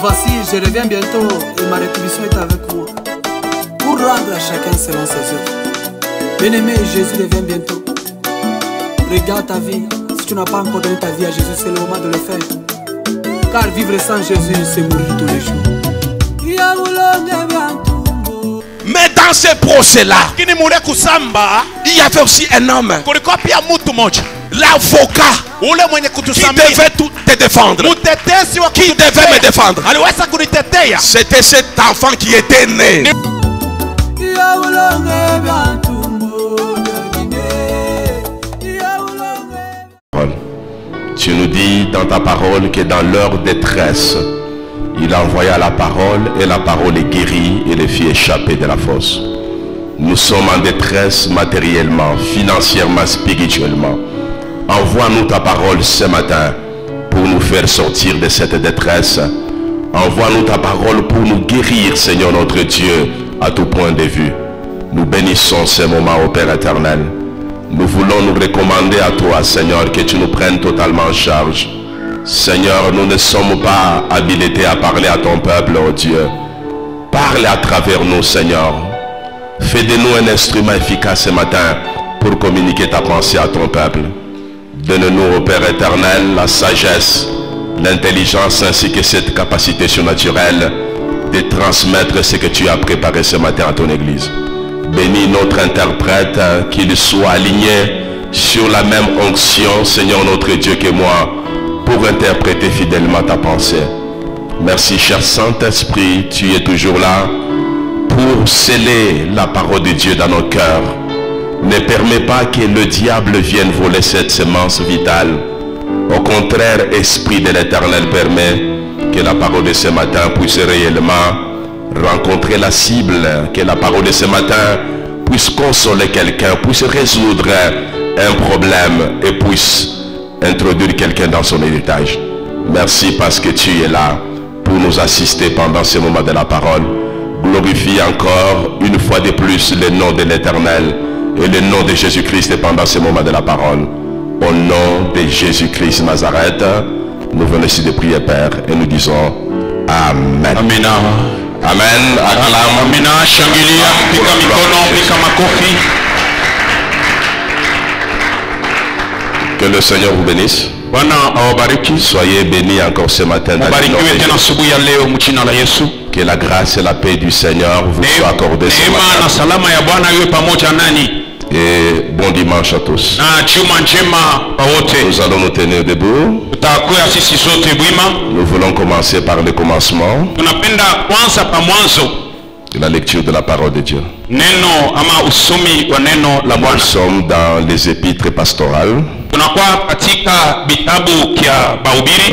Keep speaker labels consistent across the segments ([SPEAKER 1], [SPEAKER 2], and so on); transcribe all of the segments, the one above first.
[SPEAKER 1] Voici, je reviens bientôt et ma rétribution est avec moi pour rendre à chacun selon ses œuvres. Bien-aimé, Jésus revient bientôt. Regarde ta vie. Si tu n'as pas encore donné ta vie à Jésus, c'est le moment de le faire. Car vivre sans Jésus, c'est mourir tous les jours.
[SPEAKER 2] Mais dans ce procès-là, il y avait aussi un homme, l'avocat, qui devait tout te défendre, qui devait me défendre. C'était cet enfant qui était né. Tu nous dis dans ta parole que dans leur détresse, il envoya la parole et la parole est guérie et les fit échapper de la fosse. Nous sommes en détresse matériellement, financièrement, spirituellement. Envoie-nous ta parole ce matin pour nous faire sortir de cette détresse. Envoie-nous ta parole pour nous guérir, Seigneur notre Dieu, à tout point de vue. Nous bénissons ce moment au Père éternel. Nous voulons nous recommander à toi, Seigneur, que tu nous prennes totalement en charge. Seigneur, nous ne sommes pas habilités à parler à ton peuple, oh Dieu. Parle à travers nous, Seigneur. Fais de nous un instrument efficace ce matin pour communiquer ta pensée à ton peuple. Donne-nous, ô Père éternel, la sagesse, l'intelligence ainsi que cette capacité surnaturelle de transmettre ce que tu as préparé ce matin à ton Église. Bénis notre interprète, qu'il soit aligné sur la même onction, Seigneur notre Dieu, que moi, pour interpréter fidèlement ta pensée. Merci, cher Saint-Esprit, tu es toujours là pour sceller la parole de Dieu dans nos cœurs. Ne permets pas que le diable vienne voler cette semence vitale. Au contraire, Esprit de l'Éternel, permet que la parole de ce matin puisse réellement rencontrer la cible, que la parole de ce matin puisse consoler quelqu'un, puisse résoudre un problème et puisse introduire quelqu'un dans son héritage. Merci parce que tu es là pour nous assister pendant ce moment de la parole. Glorifie encore une fois de plus le nom de l'Éternel et le nom de Jésus-Christ pendant ce moment de la parole. Au nom de Jésus-Christ Nazareth, nous venons ici de prier, Père, et nous disons Amen.
[SPEAKER 3] Amen.
[SPEAKER 2] Amen.
[SPEAKER 3] Amina, shangilia, pika mikono, pika makofi.
[SPEAKER 2] Que le Seigneur vous bénisse. Soyez bénis encore ce matin. Que la grâce et la paix du Seigneur vous soient accordées ce matin. Et bon dimanche à tous. Nous allons nous tenir debout. Nous voulons commencer par le commencement. La lecture de la parole de Dieu. Nous sommes dans les épîtres pastorales.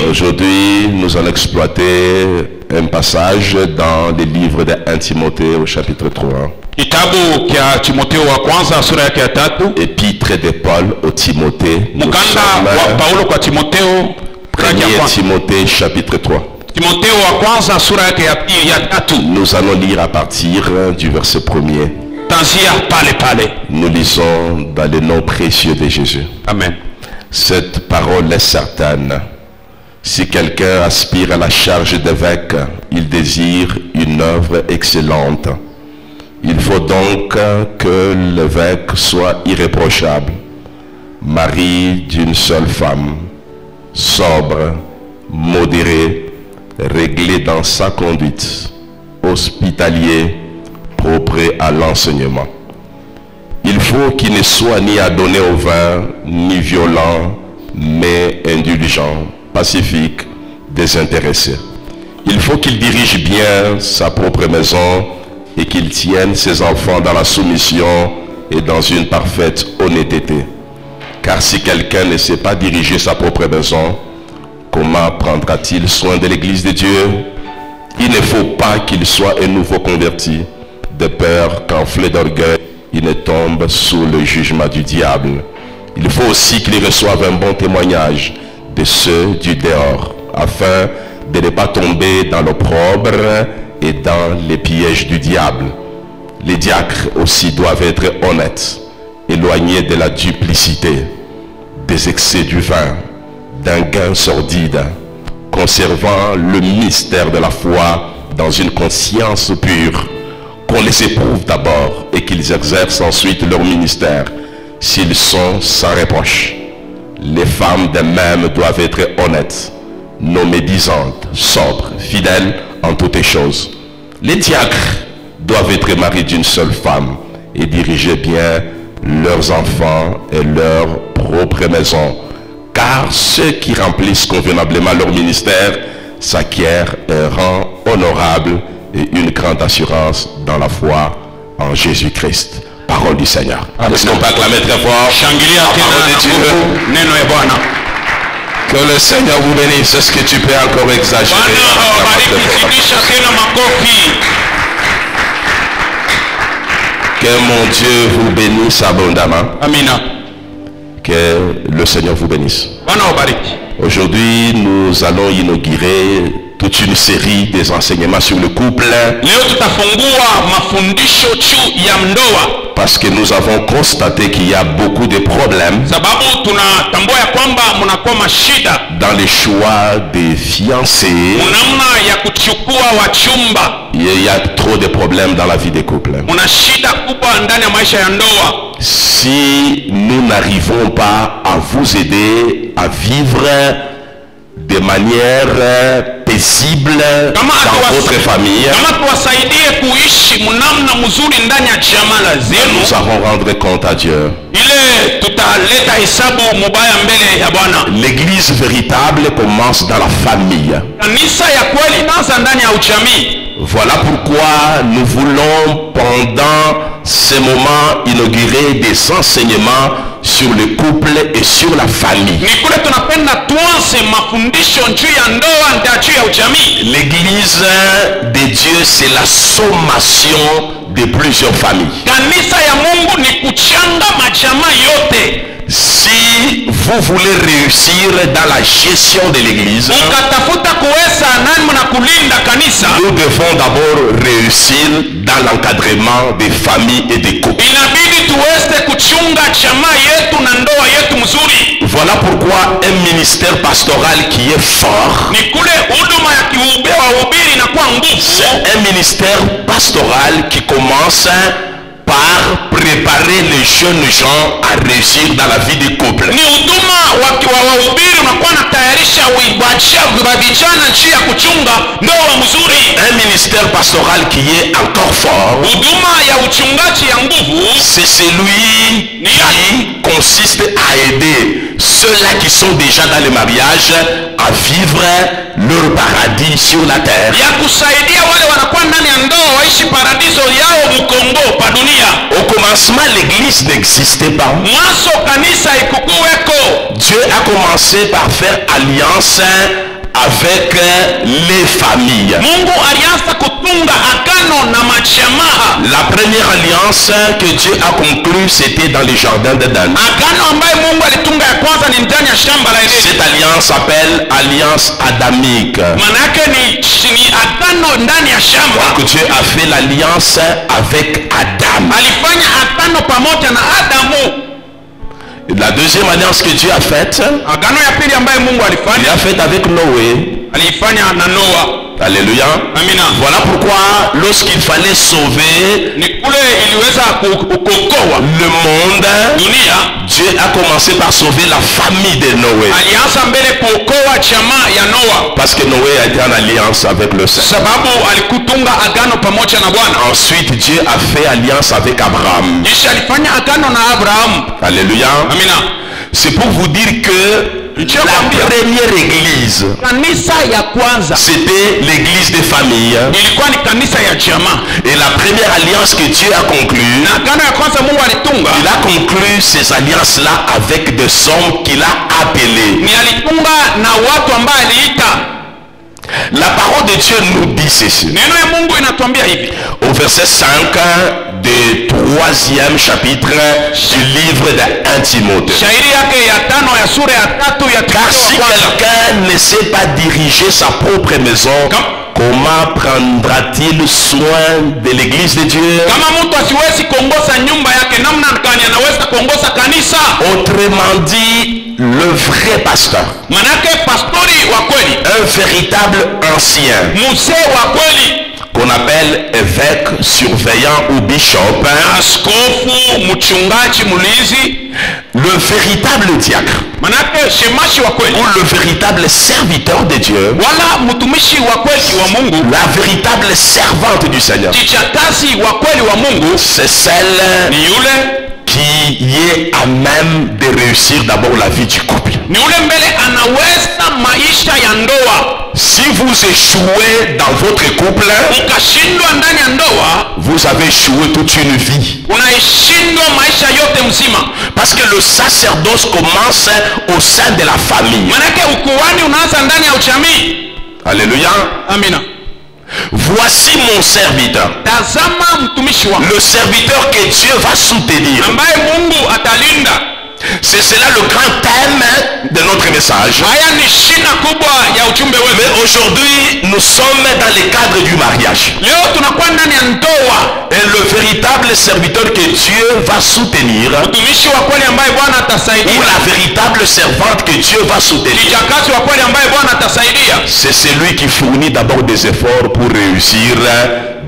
[SPEAKER 2] Aujourd'hui, nous allons exploiter un passage dans le livre de 1 Timothée au chapitre 3. Épître de Paul au Timothée. Nous sommes 1 Timothée chapitre 3. Nous allons lire à partir du verset 1er. Nous lisons dans le nom précieux de Jésus.
[SPEAKER 3] Amen.
[SPEAKER 2] Cette parole est certaine. Si quelqu'un aspire à la charge d'évêque, il désire une œuvre excellente. Il faut donc que l'évêque soit irréprochable, mari d'une seule femme, sobre, modéré, réglé dans sa conduite, hospitalier, propre à l'enseignement. Il faut qu'il ne soit ni adonné au vin, ni violent, mais indulgent, pacifique, désintéressé. Il faut qu'il dirige bien sa propre maison et qu'il tienne ses enfants dans la soumission et dans une parfaite honnêteté. Car si quelqu'un ne sait pas diriger sa propre maison, comment prendra-t-il soin de l'église de Dieu? Il ne faut pas qu'il soit un nouveau converti, de peur qu'enflé d'orgueil, il ne tombe sous le jugement du diable. Il faut aussi qu'il reçoive un bon témoignage de ceux du dehors, afin de ne pas tomber dans l'opprobre et dans les pièges du diable. Les diacres aussi doivent être honnêtes, éloignés de la duplicité, de des excès du vin, d'un gain sordide, conservant le mystère de la foi dans une conscience pure, qu'on les éprouve d'abord et qu'ils exercent ensuite leur ministère, s'ils sont sans reproche. Les femmes d'elles-mêmes doivent être honnêtes, non médisantes, sobres, fidèles en toutes choses. Les diacres doivent être mariés d'une seule femme et diriger bien leurs enfants et leur propre maison, car ceux qui remplissent convenablement leur ministère s'acquièrent un rang honorable et une grande assurance dans la foi en Jésus-Christ. Parole du Seigneur. Est-ce qu'on peut acclamer très fort la parole de Dieu? Que le Seigneur vous bénisse. Est-ce que tu peux encore exagérer? Que mon Dieu vous bénisse abondamment. Amina. Que le Seigneur vous bénisse. Aujourd'hui, nous allons inaugurer toute une série des enseignements sur le couple. Parce que nous avons constaté qu'il y a beaucoup de problèmes dans les choix des fiancés. Il y a trop de problèmes dans la vie des couples. Si nous n'arrivons pas à vous aider à vivre de manière paisible dans votre famille, nous allons rendre compte à Dieu. L'église véritable commence dans la famille. Voilà pourquoi nous voulons pendant ce moment inaugurer des enseignements sur le couple et sur la famille. L'église de Dieu, c'est la sommation de plusieurs familles. Si vous voulez réussir dans la gestion de l'église, nous devons d'abord réussir dans l'encadrement des familles et des couples. Voilà pourquoi un ministère pastoral qui est fort, c'est un ministère pastoral qui commence par préparer les jeunes gens à réussir dans la vie du couple. Un ministère pastoral qui est encore fort, c'est celui qui consiste à aider ceux-là qui sont déjà dans le mariage à vivre leur paradis sur la terre. Au commencement, l'église n'existait pas. Dieu a commencé par faire alliance avec les familles. La première alliance que Dieu a conclue, c'était dans les jardins d'Éden. Cette alliance s'appelle alliance adamique. Donc Dieu a fait l'alliance avec Adam. La deuxième alliance que Dieu a faite, il a faite avec Noé. Alléluia. Voilà pourquoi lorsqu'il fallait sauver le monde, Dieu a commencé par sauver la famille de Noé. Parce que Noé a été en alliance avec le Seigneur. Ensuite, Dieu a fait alliance avec Abraham. Alléluia. C'est pour vous dire que la première église, c'était l'église des familles. Et la première alliance que Dieu a conclue, il a conclu ces alliances-là avec des hommes qu'il a appelés. La parole de Dieu nous dit ceci. Au verset 5 du 3e chapitre du livre de 1 Timothée. Car si quelqu'un ne sait pas diriger sa propre maison, comment prendra-t-il soin de l'église de Dieu? Autrement dit, le vrai pasteur,
[SPEAKER 3] manake pastori wa kweli,
[SPEAKER 2] un véritable ancien,
[SPEAKER 3] muse wa kweli,
[SPEAKER 2] qu'on appelle évêque, surveillant ou bishop,
[SPEAKER 3] askofu, mchungaji, mulizi,
[SPEAKER 2] le véritable diacre,
[SPEAKER 3] manake shemashi wa kweli,
[SPEAKER 2] ou le véritable serviteur de Dieu,
[SPEAKER 3] wala mtumishi wa kweli wa Mungu,
[SPEAKER 2] la véritable servante du Seigneur,
[SPEAKER 3] kichakazi wa kweli wa Mungu,
[SPEAKER 2] c'est celle
[SPEAKER 3] ni yule
[SPEAKER 2] qui est à même de réussir d'abord la vie du couple.
[SPEAKER 3] ni ule mbele anaweza maisha ya ndoa.
[SPEAKER 2] Si vous échouez dans votre couple,
[SPEAKER 3] Ukashindwa ndani ya ndoa,
[SPEAKER 2] vous avez échoué toute une vie.
[SPEAKER 3] unaishindwa maisha yote mzima,
[SPEAKER 2] Parce que le sacerdoce commence au sein de la famille.
[SPEAKER 3] manake ukuhani unaanza ndani ya uchamii.
[SPEAKER 2] Alléluia.
[SPEAKER 3] Amina.
[SPEAKER 2] Voici mon serviteur.
[SPEAKER 3] Tazama mtumishi wangu
[SPEAKER 2] Le serviteur que Dieu va soutenir.
[SPEAKER 3] ambaye Mungu atalinda.
[SPEAKER 2] C'est cela le grand thème de notre message.
[SPEAKER 3] Haya ni shina kubwa ya ujumbe
[SPEAKER 2] Mais
[SPEAKER 3] wetu.
[SPEAKER 2] aujourd'hui, nous sommes dans le cadre du mariage.
[SPEAKER 3] Leo tunakuwa ndani ya ndoa.
[SPEAKER 2] Et le véritable serviteur que Dieu va soutenir,
[SPEAKER 3] Mtumishi wa kweli ambaye Bwana
[SPEAKER 2] ou
[SPEAKER 3] atasaidia,
[SPEAKER 2] la véritable servante que Dieu va soutenir,
[SPEAKER 3] kijakazi wa kweli ambaye Bwana atasaidia,
[SPEAKER 2] c'est celui qui fournit d'abord des efforts pour réussir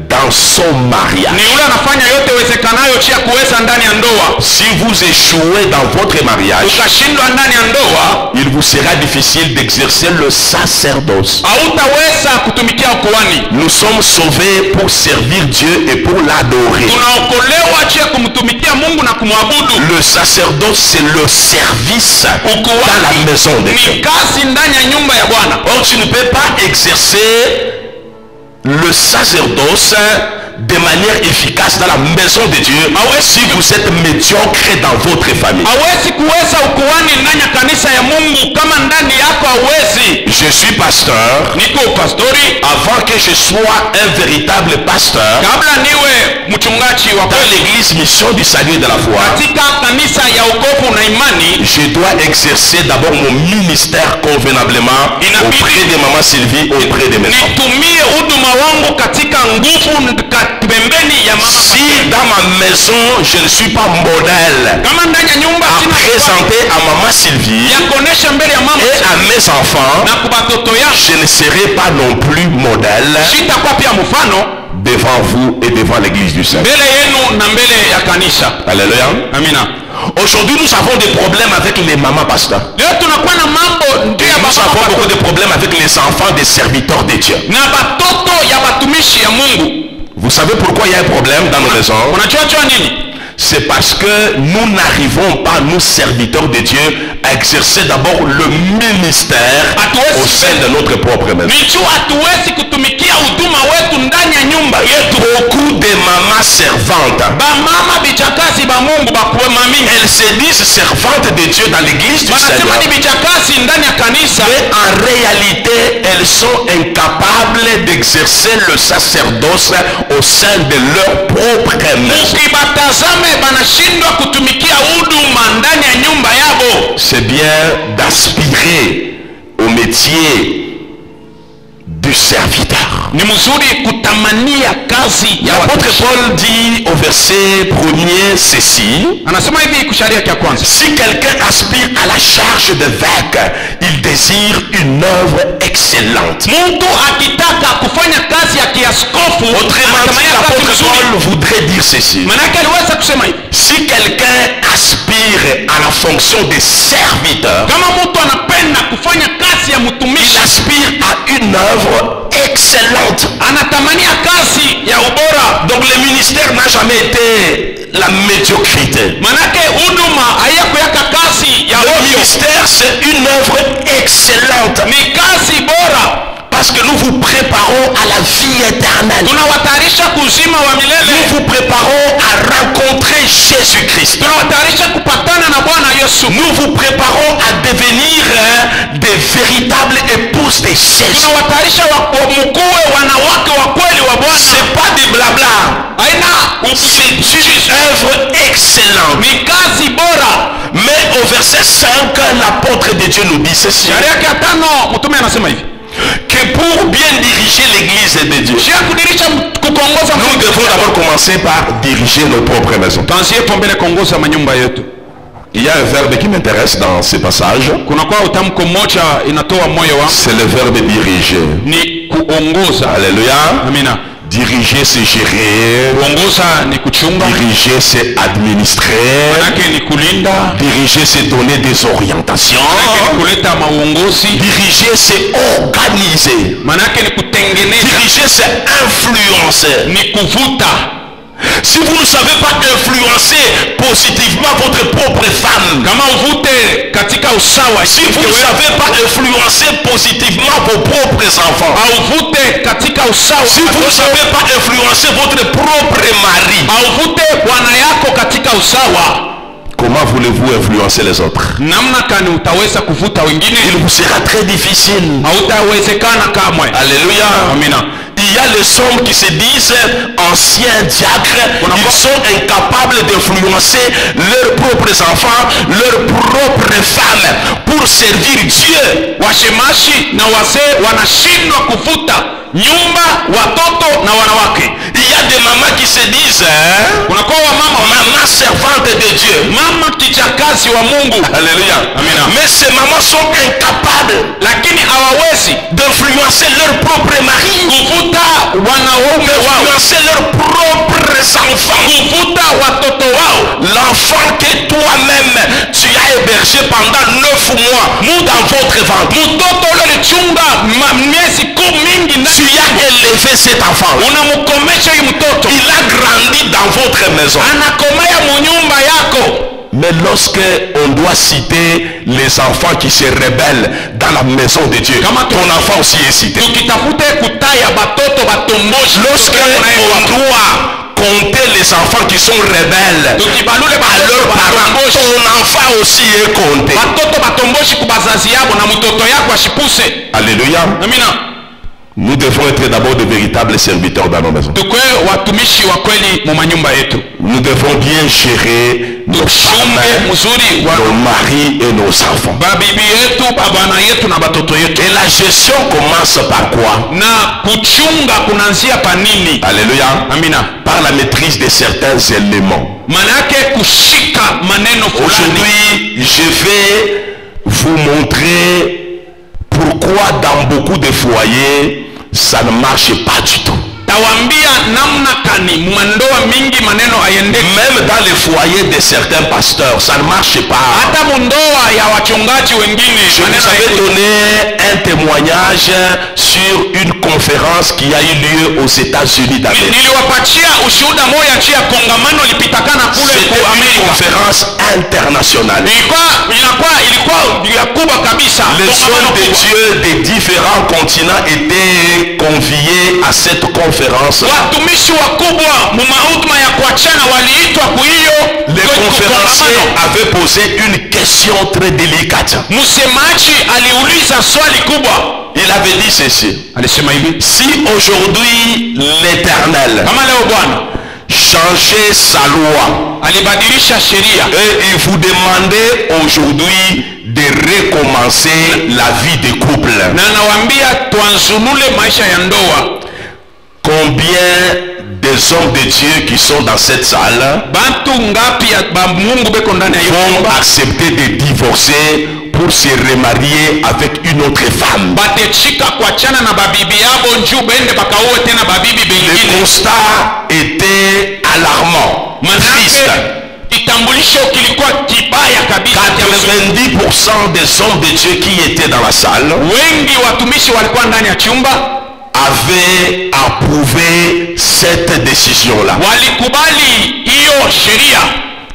[SPEAKER 2] dans son
[SPEAKER 3] ni
[SPEAKER 2] mariage.
[SPEAKER 3] yule anafanya yote wezekanayo chia kuweza ndani ya ndoa.
[SPEAKER 2] Si vous échouez dans votre mariage,
[SPEAKER 3] Ukashindwa ndani ya ndoa,
[SPEAKER 2] il vous sera difficile d'exercer le sacerdoce.
[SPEAKER 3] hautaweza kutumikia ukuhani.
[SPEAKER 2] Nous sommes sauvés pour servir Dieu et pour l'adorer.
[SPEAKER 3] Tunaokolewa chia kumtumikia Mungu na kumwabudu.
[SPEAKER 2] Le sacerdoce, c'est le service dans la maison de
[SPEAKER 3] Ni
[SPEAKER 2] Dieu.
[SPEAKER 3] kazi ndani ya nyumba ya Bwana.
[SPEAKER 2] Or, tu ne peux pas exercer le sacerdoce de manière efficace dans la maison de Dieu si vous êtes médiocre dans votre famille.
[SPEAKER 3] Hawezi kuweza ukuhani ndani ya kanisa ya Mungu kama ndani yako hawezi.
[SPEAKER 2] Je suis pasteur.
[SPEAKER 3] Niko pastori,
[SPEAKER 2] Avant que je sois un véritable pasteur
[SPEAKER 3] kabla niwe mchungaji wa
[SPEAKER 2] dans
[SPEAKER 3] kweli
[SPEAKER 2] l'église mission du salut et de la foi,
[SPEAKER 3] katika kanisa ya wokovu na imani,
[SPEAKER 2] je dois exercer d'abord mon ministère convenablement auprès de maman Sylvie et auprès de mes enfants.
[SPEAKER 3] nitumie huduma wangu katika nguvu pembeni ya mama.
[SPEAKER 2] Si dans ma maison je ne suis pas modèle
[SPEAKER 3] Kama ndani ya nyumba
[SPEAKER 2] à
[SPEAKER 3] sina
[SPEAKER 2] présenter à maman Sylvie
[SPEAKER 3] ya kuonesha mbele ya mama
[SPEAKER 2] et à mes enfants,
[SPEAKER 3] na kubatoto ya
[SPEAKER 2] je ne serai pas non plus modèle
[SPEAKER 3] sitakuwa pia mfano
[SPEAKER 2] devant vous et devant l'église du Seigneur.
[SPEAKER 3] mbele yenu na mbele ya kanisa.
[SPEAKER 2] Alléluia.
[SPEAKER 3] Amina.
[SPEAKER 2] Aujourd'hui, nous avons des problèmes avec les mamans pasteurs.
[SPEAKER 3] Leo tunakuwa na mambo ndio ya
[SPEAKER 2] Nous avons
[SPEAKER 3] baba
[SPEAKER 2] beaucoup de problèmes avec les enfants des serviteurs de Dieu.
[SPEAKER 3] na batoto ya batumishi ya Mungu.
[SPEAKER 2] Vous savez pourquoi il y a un problème dans nos maisons?
[SPEAKER 3] Unajua nini?
[SPEAKER 2] C'est parce que nous n'arrivons pas, nous serviteurs de Dieu, à exercer d'abord le ministère au sein de notre propre maison.
[SPEAKER 3] Nicho hatuwezi kutumikia huduma wetu ndani ya nyumba yetu.
[SPEAKER 2] Beaucoup de mamans servantes,
[SPEAKER 3] Ba mama bichakazi ba Mungu bakuwe mami.
[SPEAKER 2] elles se disent servantes de Dieu dans l'église du
[SPEAKER 3] Wanasema
[SPEAKER 2] Seigneur.
[SPEAKER 3] ni bichakazi ndani ya kanisa.
[SPEAKER 2] Mais en réalité, elles sont incapables d'exercer le sacerdoce au sein de leur propre maison.
[SPEAKER 3] Ukibatazame banashindwa kutumikia huduma ndani ya nyumba yabo.
[SPEAKER 2] C'est bien d'aspirer au métier du serviteur.
[SPEAKER 3] Ni mzuri kutamania kazi ya
[SPEAKER 2] L'apôtre Paul dit au verset 1er ceci:
[SPEAKER 3] anasema hivi kusharia kia kwanza,
[SPEAKER 2] si quelqu'un aspire à la charge d'évêque, il désire une œuvre excellente.
[SPEAKER 3] mtu akitaka kufanya kazi ya kiaskofu,
[SPEAKER 2] Autrement dit,
[SPEAKER 3] anatamania kazi
[SPEAKER 2] l'apôtre
[SPEAKER 3] nzuri.
[SPEAKER 2] Paul voudrait dire ceci:
[SPEAKER 3] Manake aliweza kusema hivi,
[SPEAKER 2] si quelqu'un aspire à la fonction de serviteur,
[SPEAKER 3] kama mtu anapenda kufanya kazi ya
[SPEAKER 2] il
[SPEAKER 3] mtumishi,
[SPEAKER 2] aspire à une œuvre excellente.
[SPEAKER 3] anatamania kazi ya ubora.
[SPEAKER 2] Donc le ministère n'a jamais été la médiocrité.
[SPEAKER 3] Manake huduma haiyakuyaka kazi ya
[SPEAKER 2] Le
[SPEAKER 3] ovyo,
[SPEAKER 2] ministère, c'est une œuvre excellente.
[SPEAKER 3] ni kazi bora.
[SPEAKER 2] Parce que nous vous préparons à la vie éternelle.
[SPEAKER 3] Tunawatayarisha kuzima wa milele,
[SPEAKER 2] Nous vous préparons à rencontrer Jésus-Christ.
[SPEAKER 3] tunawatayarisha kupatana na Bwana Yesu,
[SPEAKER 2] Nous vous préparons à devenir des véritables épouses de Jésus.
[SPEAKER 3] tunawatayarisha mkuwe wanawake wa kweli wa Bwana.
[SPEAKER 2] C'est pas des blabla.
[SPEAKER 3] Aina
[SPEAKER 2] C'est une œuvre excellente.
[SPEAKER 3] ni kazi bora.
[SPEAKER 2] Mais au verset 5, l'apôtre de Dieu nous dit ceci:
[SPEAKER 3] Sharia ya 5 mtume anasema hivi,
[SPEAKER 2] que pour bien diriger l'église de Dieu,
[SPEAKER 3] njia kudirisha kukongoza
[SPEAKER 2] nous devons d'abord commencer par diriger nos propres maisons.
[SPEAKER 3] tuanzie pombele kuongoza manyumba yetu.
[SPEAKER 2] Il y a un verbe qui m'intéresse dans ce passage.
[SPEAKER 3] kunakuwa utamko moja inatoa moyo wangu,
[SPEAKER 2] C'est le verbe diriger.
[SPEAKER 3] ni kuongoza.
[SPEAKER 2] Alléluia.
[SPEAKER 3] Amina.
[SPEAKER 2] Diriger, c'est gérer.
[SPEAKER 3] Kuongoza ni kuchunga,
[SPEAKER 2] Diriger, c'est administrer.
[SPEAKER 3] manake ni kulinda,
[SPEAKER 2] Diriger, c'est donner des orientations.
[SPEAKER 3] manake ni kuleta mauongozi,
[SPEAKER 2] Diriger, c'est organiser.
[SPEAKER 3] manake ni kutengeneza,
[SPEAKER 2] Diriger, c'est influencer.
[SPEAKER 3] ni kuvuta.
[SPEAKER 2] Si vous ne savez pas influencer positivement votre propre femme,
[SPEAKER 3] Kama uvute katika usawa,
[SPEAKER 2] si vous ne savez pas influencer positivement vos propres enfants,
[SPEAKER 3] auvute katika usawa,
[SPEAKER 2] si vous ne savez pas influencer votre propre mari,
[SPEAKER 3] auvute bwana yako katika usawa,
[SPEAKER 2] comment voulez-vous influencer les autres?
[SPEAKER 3] namna kani utaweza kuvuta wengine?
[SPEAKER 2] Il vous sera très difficile.
[SPEAKER 3] Hautawezekana kamwe.
[SPEAKER 2] Alléluia.
[SPEAKER 3] Amina.
[SPEAKER 2] Il y a les hommes qui se disent anciens diacres, ils sont incapables d'influencer leurs propres enfants, leurs propres femmes pour servir Dieu.
[SPEAKER 3] Washemashi na wazee wanashindwa kuvuta nyumba, watoto na wanawake.
[SPEAKER 2] Il y a des mamans qui se disent
[SPEAKER 3] Kunakuwa wamama,
[SPEAKER 2] maman servante de Dieu.
[SPEAKER 3] mama kijakazi wa Mungu.
[SPEAKER 2] Alléluia.
[SPEAKER 3] Amina.
[SPEAKER 2] Mais ces mamans sont incapables
[SPEAKER 3] Lakini hawawezi
[SPEAKER 2] d'influencer leur propre mari,
[SPEAKER 3] kuvuta wanaume wao,
[SPEAKER 2] d'influencer leurs propres enfants,
[SPEAKER 3] kuvuta watoto wao.
[SPEAKER 2] l'enfant que toi-même tu as hébergé pendant 9 mois dans votre ventre.
[SPEAKER 3] Mtoto ule ulichunga miezi mingi na
[SPEAKER 2] Tu as élevé cet enfant.
[SPEAKER 3] unamkomesha huyu mtoto,
[SPEAKER 2] Il a grandi dans votre maison.
[SPEAKER 3] anakomea munyumba yako.
[SPEAKER 2] Mais lorsque on doit citer les enfants qui se rebellent dans la maison de Dieu, ton enfant aussi est cité.
[SPEAKER 3] Tukitafute kutaya batoto batomboshi,
[SPEAKER 2] Lorsque on doit compter les enfants qui sont rebelles
[SPEAKER 3] tukibalule
[SPEAKER 2] à leurs parents, ton enfant aussi est compté.
[SPEAKER 3] batoto batomboshi kubazazi yabo na mtoto yako ashipuse.
[SPEAKER 2] Alléluia.
[SPEAKER 3] Amina.
[SPEAKER 2] Nous devons être d'abord de véritables serviteurs dans nos maisons.
[SPEAKER 3] Tukwe watumishi wa kweli mu manyumba yetu.
[SPEAKER 2] Nous devons bien gérer nos
[SPEAKER 3] Tuchunge
[SPEAKER 2] femmes,
[SPEAKER 3] mzuri wa
[SPEAKER 2] nos maris et nos enfants.
[SPEAKER 3] babibi yetu, babana yetu na batoto yetu.
[SPEAKER 2] Et la gestion commence par quoi?
[SPEAKER 3] Na kuchunga kunaanzia pa nini?
[SPEAKER 2] Alléluia.
[SPEAKER 3] Amina.
[SPEAKER 2] Par la maîtrise de certains éléments.
[SPEAKER 3] Manake kushika maneno fulani.
[SPEAKER 2] Aujourd'hui, je vais vous montrer pourquoi dans beaucoup de foyers, ça ne marche pas du tout.
[SPEAKER 3] Tawambia namna kani mwandoa mingi maneno ayende.
[SPEAKER 2] Même dans les foyers de certains pasteurs, ça ne marche pas.
[SPEAKER 3] Hata mundoa ya wachungaji wengine
[SPEAKER 2] Je vous
[SPEAKER 3] maneno
[SPEAKER 2] avais
[SPEAKER 3] ayende.
[SPEAKER 2] donné un témoignage sur une conférence qui a eu lieu aux États-Unis d'Amérique.
[SPEAKER 3] Niliwapatia ushuhuda moja juu ya kongamano lipitakana kule
[SPEAKER 2] C'était
[SPEAKER 3] kwa
[SPEAKER 2] une
[SPEAKER 3] Amerika.
[SPEAKER 2] conférence internationale.
[SPEAKER 3] Ilikuwa ya kubwa kabisa.
[SPEAKER 2] Les
[SPEAKER 3] Kongamano
[SPEAKER 2] hommes de
[SPEAKER 3] kubwa.
[SPEAKER 2] Dieu des différents continents étaient conviés à cette conférence.
[SPEAKER 3] Watumishi wakubwa mumautma ya kuachana waliitwa kuhiyo.
[SPEAKER 2] Les conférenciers avaient posé une question très délicate.
[SPEAKER 3] Msemaji aliuliza swali kubwa.
[SPEAKER 2] Il avait dit ceci:
[SPEAKER 3] Alisema hivi,
[SPEAKER 2] si aujourd'hui l'Éternel
[SPEAKER 3] kama leo Bwana
[SPEAKER 2] changeait sa loi
[SPEAKER 3] alibadilisha sheria
[SPEAKER 2] et il vous demandait aujourd'hui de recommencer la vie de couple,
[SPEAKER 3] na anawaambia tuanzunule maisha ya ndoa,
[SPEAKER 2] combien des hommes de Dieu qui sont dans cette salle
[SPEAKER 3] bantu ngapi ya ba Mungu beko ndani ya hiyo
[SPEAKER 2] vont
[SPEAKER 3] nyumba
[SPEAKER 2] accepter de divorcer pour se remarier avec une autre femme?
[SPEAKER 3] batechika kuachana na babibi yabo njuu bende bakaowe tena babibi
[SPEAKER 2] Le
[SPEAKER 3] bengine.
[SPEAKER 2] constat était alarmant, triste.
[SPEAKER 3] Kitambulisho kilikuwa kibaya kabisa.
[SPEAKER 2] 90% des hommes de Dieu qui étaient dans la salle
[SPEAKER 3] Wengi watumishi walikuwa ndani ya chumba
[SPEAKER 2] avaient approuvé cette décision-là.
[SPEAKER 3] walikubali hiyo sheria.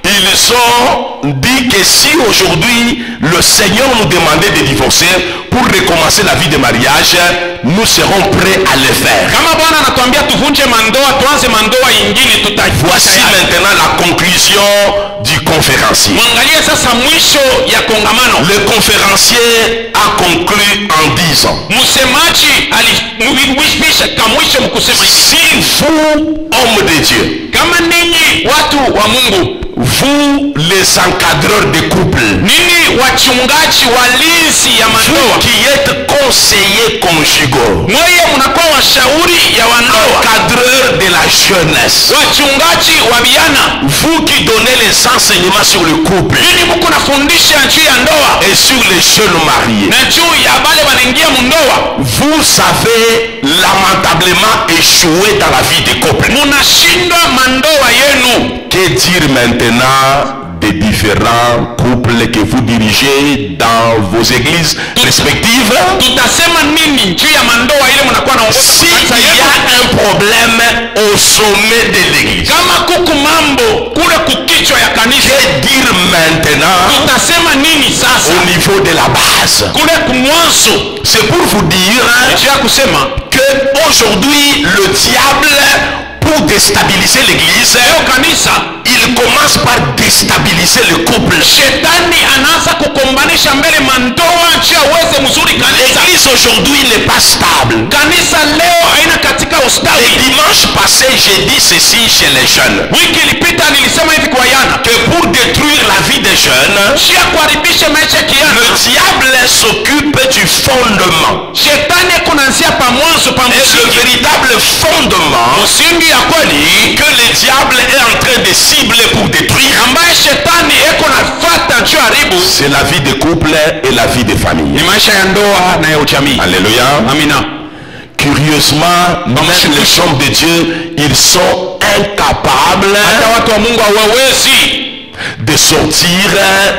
[SPEAKER 2] Ils ont dit que si aujourd'hui le Seigneur nous demandait de divorcer pour recommencer la vie de mariage, nous serons prêts à le faire.
[SPEAKER 3] Kama Bwana anatuambia tuvunje mandoa tuanze mandoa ingine,
[SPEAKER 2] Voici maintenant la conclusion du conférencier.
[SPEAKER 3] Mwangalie sasa mwisho ya kongamano.
[SPEAKER 2] Le conférencier a conclu en disant:
[SPEAKER 3] Msemaji aliwisha kamwisho mkusema,
[SPEAKER 2] si vous hommes de Dieu,
[SPEAKER 3] kama ninyi watu wa Mungu,
[SPEAKER 2] vous les encadreurs de couple,
[SPEAKER 3] ninyi wachungaji walinzi ya
[SPEAKER 2] vous
[SPEAKER 3] mandoa,
[SPEAKER 2] qui êtes conseillers conjugaux,
[SPEAKER 3] mweye mnakuwa washauri ya wandoa,
[SPEAKER 2] encadreurs de la jeunesse,
[SPEAKER 3] wachungaji wa vijana,
[SPEAKER 2] vous qui donnez les enseignements sur le couple
[SPEAKER 3] ninyi mko nafundisha juu ya ndoa
[SPEAKER 2] et sur les jeunes mariés,
[SPEAKER 3] na juu ya bale wanaingia mundoa,
[SPEAKER 2] vous avez lamentablement échoué dans la vie des couples.
[SPEAKER 3] munashindwa mandoa yenu.
[SPEAKER 2] Que dire maintenant des différents couples que vous dirigez dans vos églises respectives?
[SPEAKER 3] Tutasema nini juu ya mandoa ile mnakuwa na
[SPEAKER 2] S'il y a un problème au sommet de l'église,
[SPEAKER 3] kama kuku mambo kule kukichwa ya kanisa,
[SPEAKER 2] que dire maintenant
[SPEAKER 3] tutasema nini sasa
[SPEAKER 2] au niveau de la base?
[SPEAKER 3] kule kumwanzo?
[SPEAKER 2] C'est pour vous dire
[SPEAKER 3] Juu ya kusema
[SPEAKER 2] que aujourd'hui le diable, pour déstabiliser l'église,
[SPEAKER 3] leo kanisa
[SPEAKER 2] il commence par déstabiliser le couple.
[SPEAKER 3] shetani anaanza kukombanisha mbele mandoa juu ya uweze mzuri kanisa.
[SPEAKER 2] L'église aujourd'hui n'est pas stable.
[SPEAKER 3] Kanisa leo haina katika ustawi.
[SPEAKER 2] Et dimanche passé, j'ai dit ceci chez les jeunes,
[SPEAKER 3] Wiki ilipita nilisema hivi kwa yana,
[SPEAKER 2] que pour détruire la vie des jeunes,
[SPEAKER 3] juu ya kuharibisha maisha ya
[SPEAKER 2] le
[SPEAKER 3] kijana,
[SPEAKER 2] diable s'occupe du fondement.
[SPEAKER 3] shetani kunaanzia pa mwanzo pa
[SPEAKER 2] Et le
[SPEAKER 3] msingi,
[SPEAKER 2] véritable fondement
[SPEAKER 3] msingi ya kweli
[SPEAKER 2] que le diable est en train de cibler pour détruire,
[SPEAKER 3] ambaye shetani eko nafuata juu ya haribu,
[SPEAKER 2] c'est la vie des couples et la vie des familles.
[SPEAKER 3] ni maisha ya ndoa na ya ujamii.
[SPEAKER 2] Alléluia.
[SPEAKER 3] Amina.
[SPEAKER 2] Curieusement, même les hommes de Dieu, ils sont incapables
[SPEAKER 3] Hata watu wa Mungu hawawezi
[SPEAKER 2] de sortir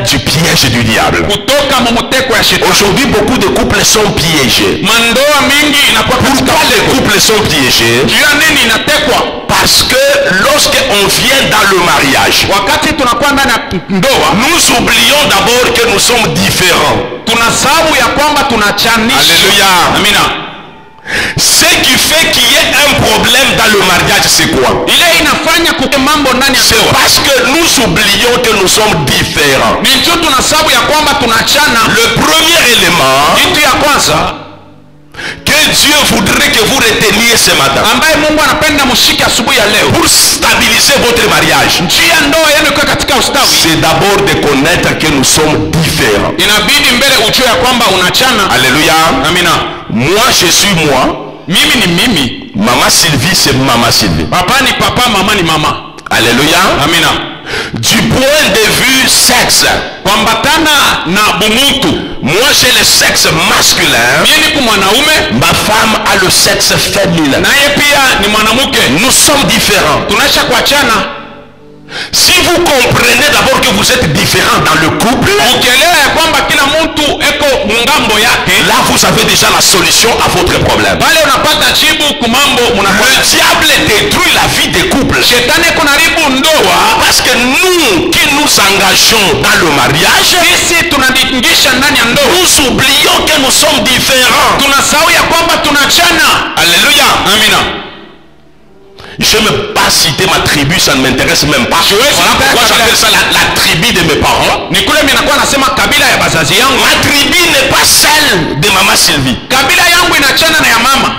[SPEAKER 2] du piège du diable.
[SPEAKER 3] kutoka mumuteko ya shetani.
[SPEAKER 2] Aujourd'hui, beaucoup de couples sont piégés.
[SPEAKER 3] Mandoa mingi inakuwa katika
[SPEAKER 2] Pourquoi les couples sont piégés?
[SPEAKER 3] juu ya nini inatekwa?
[SPEAKER 2] Parce que lorsqu'on vient dans le mariage,
[SPEAKER 3] Wakati tunakuwa ndani ya ndoa,
[SPEAKER 2] nous oublions d'abord que nous sommes différents.
[SPEAKER 3] tunasahau ya kwamba tunachanisha.
[SPEAKER 2] Alléluia.
[SPEAKER 3] Amina.
[SPEAKER 2] Ce qui fait qu'il y ait un problème dans le mariage, c'est quoi?
[SPEAKER 3] Ile inafanya kuke mambo ndani ya
[SPEAKER 2] C'est
[SPEAKER 3] ndoa
[SPEAKER 2] parce que nous oublions que nous sommes différents.
[SPEAKER 3] ni juu tunasahau ya kwamba tunachana.
[SPEAKER 2] Le premier élément
[SPEAKER 3] Kitu ya kwanza
[SPEAKER 2] que Dieu voudrait que vous reteniez ce matin
[SPEAKER 3] ambaye Mungu anapenda mshike asubuhi ya leo
[SPEAKER 2] pour stabiliser votre mariage,
[SPEAKER 3] njia ya ndoa yenu ikiwa katika ustawi,
[SPEAKER 2] c'est d'abord de connaître que nous sommes différents.
[SPEAKER 3] inabidi mbele ujue ya kwamba unachana.
[SPEAKER 2] Alléluia.
[SPEAKER 3] Amina.
[SPEAKER 2] Moi, je suis moi.
[SPEAKER 3] Mimi ni mimi,
[SPEAKER 2] Maman Sylvie, c'est Maman Sylvie.
[SPEAKER 3] papa ni papa, mama ni mama.
[SPEAKER 2] Alléluia.
[SPEAKER 3] Amina.
[SPEAKER 2] Du point de vue sexe,
[SPEAKER 3] Kuambatana na bumutu,
[SPEAKER 2] moi j'ai le sexe masculin,
[SPEAKER 3] mimi ni mwanaume
[SPEAKER 2] ma femme a le sexe féminin.
[SPEAKER 3] naye pia ni mwanamke.
[SPEAKER 2] Nous sommes différents.
[SPEAKER 3] Tunaacha kuachana.
[SPEAKER 2] Si vous comprenez d'abord que vous êtes différents dans le couple,
[SPEAKER 3] Ukielewa ya kwamba kila mtu eko mungambo yake,
[SPEAKER 2] là vous avez déjà la solution à votre problème.
[SPEAKER 3] pale unapata jibu kumambo
[SPEAKER 2] Le
[SPEAKER 3] mnakuwa.
[SPEAKER 2] diable détruit la vie des couples
[SPEAKER 3] Shetani kunaribu ndoa
[SPEAKER 2] parce que nous qui nous engageons dans le mariage,
[SPEAKER 3] sisi tunajiingisha ndani ya ndoa,
[SPEAKER 2] nous oublions que nous sommes différents.
[SPEAKER 3] tunasahau ya kwamba tunachana.
[SPEAKER 2] Alléluia.
[SPEAKER 3] Amina.
[SPEAKER 2] Je ne vais pas citer ma tribu, ça ne m'intéresse même pas. Voilà pourquoi j'appelle ça la tribu de mes parents.
[SPEAKER 3] Ni kule mimi nakuwa nasema kabila ya bazazi yangu.
[SPEAKER 2] Ma tribu n'est pas celle de Maman Sylvie.
[SPEAKER 3] Kabila yangu inachana na ya mama.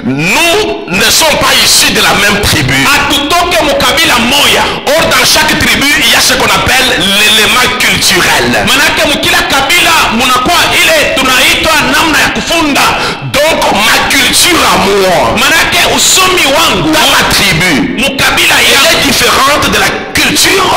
[SPEAKER 2] Nous ne sommes pas issus de la même tribu.
[SPEAKER 3] Hatutoke mukabila moya.
[SPEAKER 2] Or, dans chaque tribu, il y a ce qu'on appelle l'élément culturel.
[SPEAKER 3] Manake mukila kabila munakuwa ile tunaitwa namna ya kufunda.
[SPEAKER 2] Donc, ma culture à moi,
[SPEAKER 3] Manake usomi wangu
[SPEAKER 2] dans ma tribu,
[SPEAKER 3] mukabila
[SPEAKER 2] elle
[SPEAKER 3] yangu
[SPEAKER 2] est différente de la culture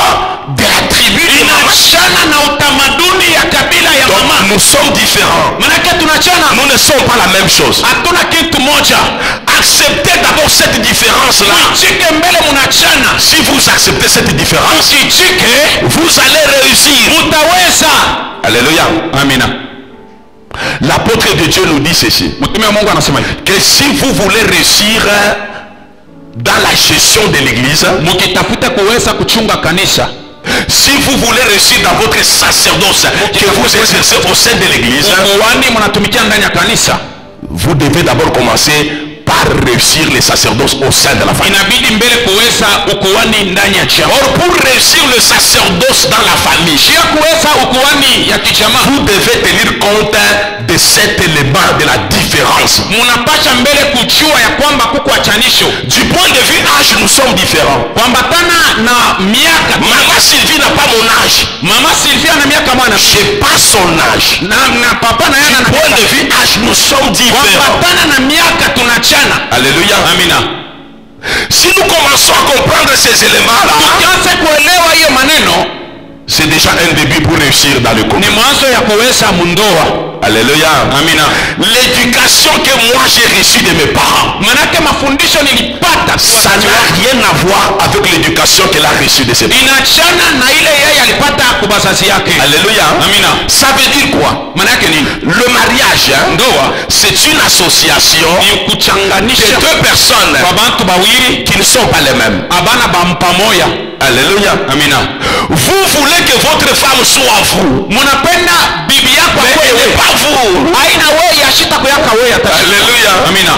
[SPEAKER 2] de la tribu de Maman.
[SPEAKER 3] inachana na utamaduni ya kabila ya
[SPEAKER 2] Donc,
[SPEAKER 3] mama.
[SPEAKER 2] nous sommes différents.
[SPEAKER 3] Manake tunachana.
[SPEAKER 2] Nous ne sommes pas la même chose.
[SPEAKER 3] Hatuna kitu moja.
[SPEAKER 2] Acceptez d'abord cette différence-là.
[SPEAKER 3] Chike mbele munachana.
[SPEAKER 2] Si vous acceptez cette différence,
[SPEAKER 3] Usichike
[SPEAKER 2] vous allez réussir.
[SPEAKER 3] utaweza.
[SPEAKER 2] Alléluia.
[SPEAKER 3] Amina.
[SPEAKER 2] L'apôtre de Dieu nous dit ceci,
[SPEAKER 3] Mtume wa Mungu anasema hivi,
[SPEAKER 2] que si vous voulez réussir dans la gestion de l'église,
[SPEAKER 3] mukitafuta kuweza kuchunga kanisa,
[SPEAKER 2] si vous voulez réussir dans votre sacerdoce que vous exercez au sein de l'église,
[SPEAKER 3] ukuhani mnatumikia ndani ya kanisa,
[SPEAKER 2] vous devez d'abord commencer par réussir les sacerdoces au sein de la famille.
[SPEAKER 3] inabidi mbele kuweza ukuhani ndani ya chama.
[SPEAKER 2] Or, pour réussir le sacerdoce dans la famille,
[SPEAKER 3] Pia kuweza ukuhani ya kijamaa,
[SPEAKER 2] vous devez tenir compte de cet élément de la différence.
[SPEAKER 3] munapasha mbele kujua ya kwamba kuko achanisho.
[SPEAKER 2] Du point de vue âge, nous sommes différents.
[SPEAKER 3] Kuambatana na miaka.
[SPEAKER 2] Maman Sylvie n'a pas mon âge.
[SPEAKER 3] Mama Sylvia na miaka mwana.
[SPEAKER 2] J'ai pas son âge.
[SPEAKER 3] Na papa na yana.
[SPEAKER 2] Du point de vue âge, nous sommes différents.
[SPEAKER 3] Kuambatana na miaka tunachana.
[SPEAKER 2] Alléluia.
[SPEAKER 3] Amina.
[SPEAKER 2] Si nous commençons à comprendre ces éléments-là,
[SPEAKER 3] tukianza kuelewa hiyo maneno,
[SPEAKER 2] c'est déjà un début pour réussir dans le couple.
[SPEAKER 3] Ni mwanzo ya kuweza mundoa.
[SPEAKER 2] Alléluia.
[SPEAKER 3] Amina.
[SPEAKER 2] L'éducation que moi j'ai reçue de mes parents,
[SPEAKER 3] manake mafundisho nilipata,
[SPEAKER 2] ça n'a rien à voir avec l'éducation qu'elle a reçue de ses parents.
[SPEAKER 3] Inachana na ile yeye alipata kwa bazazi yake.
[SPEAKER 2] Alléluia.
[SPEAKER 3] Amina.
[SPEAKER 2] Ça veut dire quoi?
[SPEAKER 3] Manake nini?
[SPEAKER 2] Le mariage, ndoa, c'est une association
[SPEAKER 3] ni kuchanganisha
[SPEAKER 2] de deux personnes
[SPEAKER 3] bantu bawili
[SPEAKER 2] qui ne sont pas les mêmes.
[SPEAKER 3] Abana bampamoya.
[SPEAKER 2] Alléluia.
[SPEAKER 3] Amina.
[SPEAKER 2] Vous voulez que votre femme soit vous.
[SPEAKER 3] Munapenda bibi yako
[SPEAKER 2] mais pas vous.
[SPEAKER 3] Aina wewe ashita kuyaka wewe ata.
[SPEAKER 2] Alléluia.
[SPEAKER 3] Amina.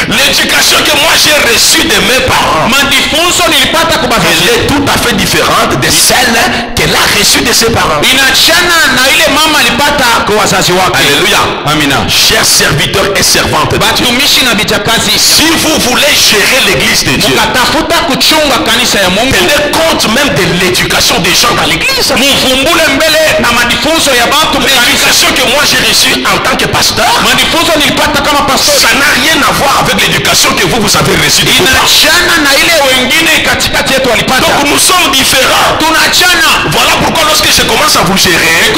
[SPEAKER 2] L'éducation que moi j'ai reçue de mes parents,
[SPEAKER 3] madifunzo nilipata kwa bazazi,
[SPEAKER 2] elle est tout à fait différente de celle qu'elle a reçue de ses parents.
[SPEAKER 3] Inachana na ile mama alipata kwa wazazi wake.
[SPEAKER 2] Alléluia.
[SPEAKER 3] Amina.
[SPEAKER 2] Chers serviteurs et servantes de Dieu,
[SPEAKER 3] batumishi na bijakazi,
[SPEAKER 2] si vous voulez gérer l'église de Dieu,
[SPEAKER 3] mukatafuta kuchunga kanisa ya Mungu,
[SPEAKER 2] tenez compte même de l'éducation des gens dans l'église.
[SPEAKER 3] muvumbule mbele na madifunzo ya batu.
[SPEAKER 2] L'éducation que moi j'ai reçue en tant que pasteur,
[SPEAKER 3] madifunzo nilipata kama pastor,
[SPEAKER 2] ça n'a rien à voir avec l'éducation que vous avez reçue de vos parents.
[SPEAKER 3] Inachana na ile wengine katikati yetu walipata.
[SPEAKER 2] Donc nous sommes différents.
[SPEAKER 3] Tunachana.
[SPEAKER 2] Voilà pourquoi lorsque je commence à vous gérer,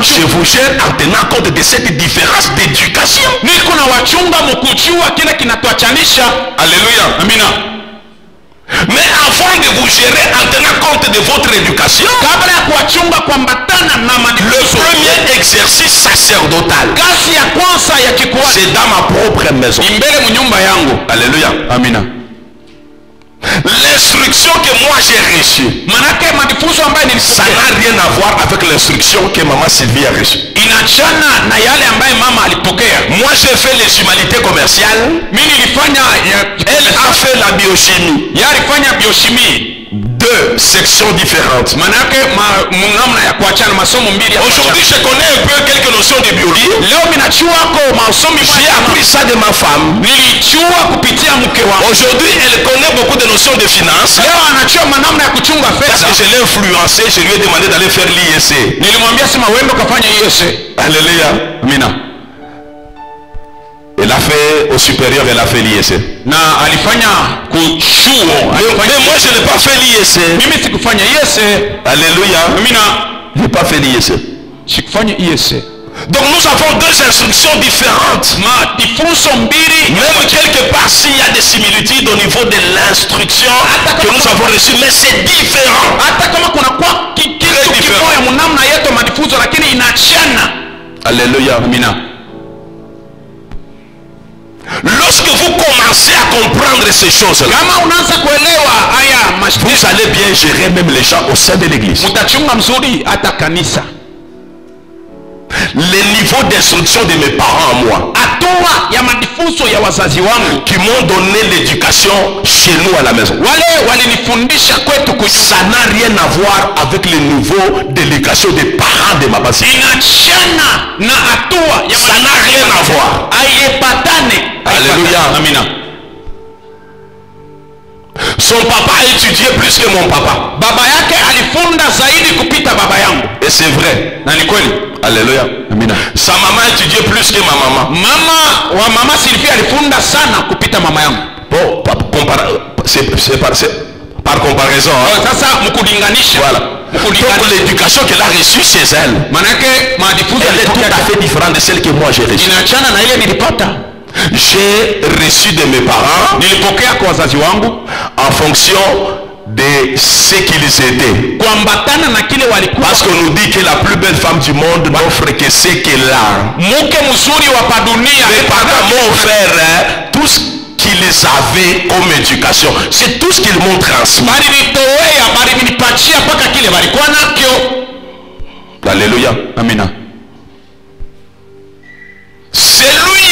[SPEAKER 2] je vous gère en tenant compte de cette différence d'éducation.
[SPEAKER 3] Niko na wachunga mkujua kile kinatuachanisha.
[SPEAKER 2] Alléluia.
[SPEAKER 3] Amina.
[SPEAKER 2] Mais avant de vous gérer en tenant compte de votre éducation,
[SPEAKER 3] kabla ya kuwachunga kuambatana na madifunzo,
[SPEAKER 2] le premier exercice sacerdotal,
[SPEAKER 3] kazi ya kwanza ya kikuhani,
[SPEAKER 2] c'est dans ma propre maison.
[SPEAKER 3] Mbele mnyumba yangu.
[SPEAKER 2] Alléluia.
[SPEAKER 3] Amina.
[SPEAKER 2] L'instruction que moi j'ai reçue,
[SPEAKER 3] manake madifunzo ambayo
[SPEAKER 2] ça n'a rien à voir avec l'instruction que maman Sylvie a reçue.
[SPEAKER 3] Inachana na yale ambayo mama alipokea.
[SPEAKER 2] Moi j'ai fait les humanités commerciales,
[SPEAKER 3] mimi nilifanya
[SPEAKER 2] elle a fait la biochimie.
[SPEAKER 3] Yeye alifanya biochimie.
[SPEAKER 2] Deux sections différentes.
[SPEAKER 3] Manake namna ya kuachana masomo mbili.
[SPEAKER 2] Aujourd'hui je connais un peu quelques notions de biologie.
[SPEAKER 3] Leo minachua ko masomo.
[SPEAKER 2] J'ai appris ça de ma femme.
[SPEAKER 3] Nilichua kupitia mke wangu.
[SPEAKER 2] Aujourd'hui elle connaît beaucoup de notions de finance.
[SPEAKER 3] Leo anachua namna ya kuchunga fedha.
[SPEAKER 2] Parce que je l'ai influencé, je lui ai demandé d'aller faire l'IEC.
[SPEAKER 3] Nilimwambia sema wewe kafanya IEC.
[SPEAKER 2] Alléluia.
[SPEAKER 3] Amina.
[SPEAKER 2] Elle a fait au supérieur, elle a fait l'IEC.
[SPEAKER 3] Na alifanya kuchuo.
[SPEAKER 2] Mais moi je n'ai pas fait l'IEC.
[SPEAKER 3] Mimi sikufanya IEC.
[SPEAKER 2] Alléluia.
[SPEAKER 3] Amina.
[SPEAKER 2] Je n'ai pas fait l'IEC.
[SPEAKER 3] Sikufanya IEC.
[SPEAKER 2] Donc nous avons deux instructions différentes. Même quelque part s'il y a des similitudes au niveau de l'instruction que nous avons reçue, mais c'est différent. Très différent. Alléluia. Amina. Lorsque vous commencez à comprendre ces choses-là, vous allez bien gérer même les gens au sein de l'église. Les niveaux d'instruction de mes parents à moi, qui m'ont donné l'éducation chez nous à la maison, ça n'a rien à voir avec le niveau d'éducation des parents de ma base. Ça n'a rien à voir. Alléluia. Amina. Son papa a étudié plus que mon papa. Baba yake alifunda zaidi kupita baba yangu. Et c'est vrai. Na ni kweli. Alléluia. Amina. Sa maman a étudié plus que ma maman. Mama wa mama Sylvie alifunda sana kupita mama yangu. Bon, par comparaison. Sasa mkulinganisha. Voilà. Donc l'éducation qu'elle a reçue chez elle, elle est tout à fait différente de celle que moi j'ai reçue. Inachana na ile nilipata. J'ai reçu de mes parents en fonction de ce qu'ils étaient. Parce qu'on nous dit que la plus belle femme du monde n'offre que ce qu'elle a. Mes parents m'ont offert tout ce qu'ils avaient comme éducation. C'est tout ce qu'ils m'ont transmis. Alléluia. Amina. C'est lui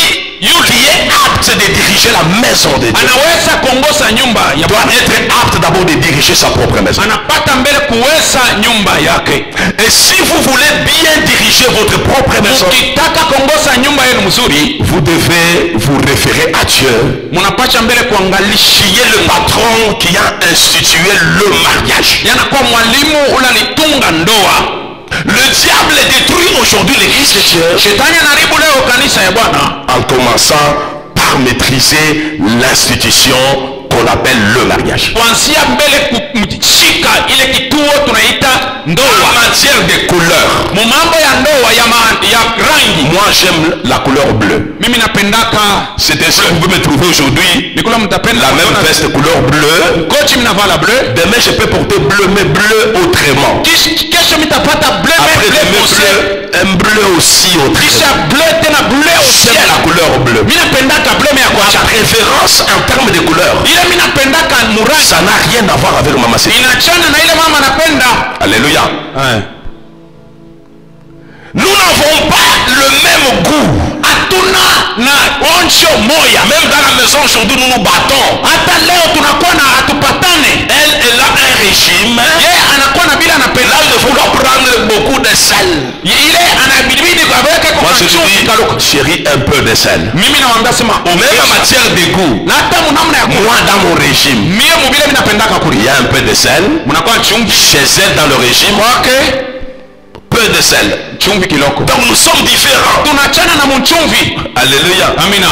[SPEAKER 2] qui est apte de diriger diriger la maison de Dieu
[SPEAKER 3] anaweza kuongoza nyumba ya
[SPEAKER 2] doit
[SPEAKER 3] Bwana.
[SPEAKER 2] être apte d'abord de diriger sa propre maison.
[SPEAKER 3] Anapata mbele kuweza nyumba yake.
[SPEAKER 2] Et si vous voulez bien diriger votre propre maison,
[SPEAKER 3] Ukitaka kuongoza nyumba yenu mzuri,
[SPEAKER 2] vous devez vous référer à Dieu,
[SPEAKER 3] mnapacha mbele kuangalisha
[SPEAKER 2] qui est le patron qui a institué le mariage.
[SPEAKER 3] yanakuwa mwalimu ule alitunga ndoa.
[SPEAKER 2] Le diable détruit aujourd'hui l'église de Dieu
[SPEAKER 3] Shetani anaharibu leo kanisa ya Bwana
[SPEAKER 2] en commençant par maîtriser l'institution qu'on appelle le mariage.
[SPEAKER 3] kuanzia mbele kushika ile kituo tunaita
[SPEAKER 2] En
[SPEAKER 3] ndoa.
[SPEAKER 2] matière de couleurs,
[SPEAKER 3] Mu mambo ya ndoa ya rangi,
[SPEAKER 2] moi j'aime la couleur bleue.
[SPEAKER 3] mimi napendaka
[SPEAKER 2] C'est ainsi que vous pouvez me trouver aujourd'hui
[SPEAKER 3] nikula mtapenda
[SPEAKER 2] la même veste couleur bleue.
[SPEAKER 3] kochi mnavala bleu,
[SPEAKER 2] Demain je peux porter bleu, mais bleu autrement.
[SPEAKER 3] kesho mitapata bleu
[SPEAKER 2] Après
[SPEAKER 3] bleu
[SPEAKER 2] demain
[SPEAKER 3] aussi,
[SPEAKER 2] bleu, un bleu aussi
[SPEAKER 3] kisha
[SPEAKER 2] autrement.
[SPEAKER 3] bleu tena bleu
[SPEAKER 2] J'aime
[SPEAKER 3] aussi.
[SPEAKER 2] la couleur bleue.
[SPEAKER 3] Mimi napendaka bleu mais ya
[SPEAKER 2] La
[SPEAKER 3] kuacha
[SPEAKER 2] préférence en termes de couleur,
[SPEAKER 3] ile mimi napendaka muraki
[SPEAKER 2] ça n'a rien à voir avec Mama Céline.
[SPEAKER 3] inachana na ile mama napenda.
[SPEAKER 2] Alléluia. Nous n'avons pas le même goût.
[SPEAKER 3] Hatuna na onjo moya.
[SPEAKER 2] Même dans la maison aujourd'hui, nous nous battons.
[SPEAKER 3] Hata leo tunakuwa na hatupatane.
[SPEAKER 2] Elle a un régime.
[SPEAKER 3] Yeye anakuwa na bila anapenda
[SPEAKER 2] Là, de vouloir prendre beaucoup de sel.
[SPEAKER 3] ile anabidi aweke
[SPEAKER 2] Moi,
[SPEAKER 3] kwa
[SPEAKER 2] je
[SPEAKER 3] chumvi
[SPEAKER 2] dis,
[SPEAKER 3] kadogo.
[SPEAKER 2] chérie, un peu de sel.
[SPEAKER 3] Mimi nawaambia sema
[SPEAKER 2] Même en matière de goût,
[SPEAKER 3] na hata mnamna ya
[SPEAKER 2] moi, dans mon régime,
[SPEAKER 3] mie mubile mimi napendaka
[SPEAKER 2] il
[SPEAKER 3] kuli
[SPEAKER 2] y a un peu de sel.
[SPEAKER 3] mnakuwa chumvi
[SPEAKER 2] Chez elle, dans le régime, peu de sel.
[SPEAKER 3] chumvi kiloko.
[SPEAKER 2] Donc, nous sommes différents.
[SPEAKER 3] Tunachana na mchumvi.
[SPEAKER 2] Alléluia.
[SPEAKER 3] Amina.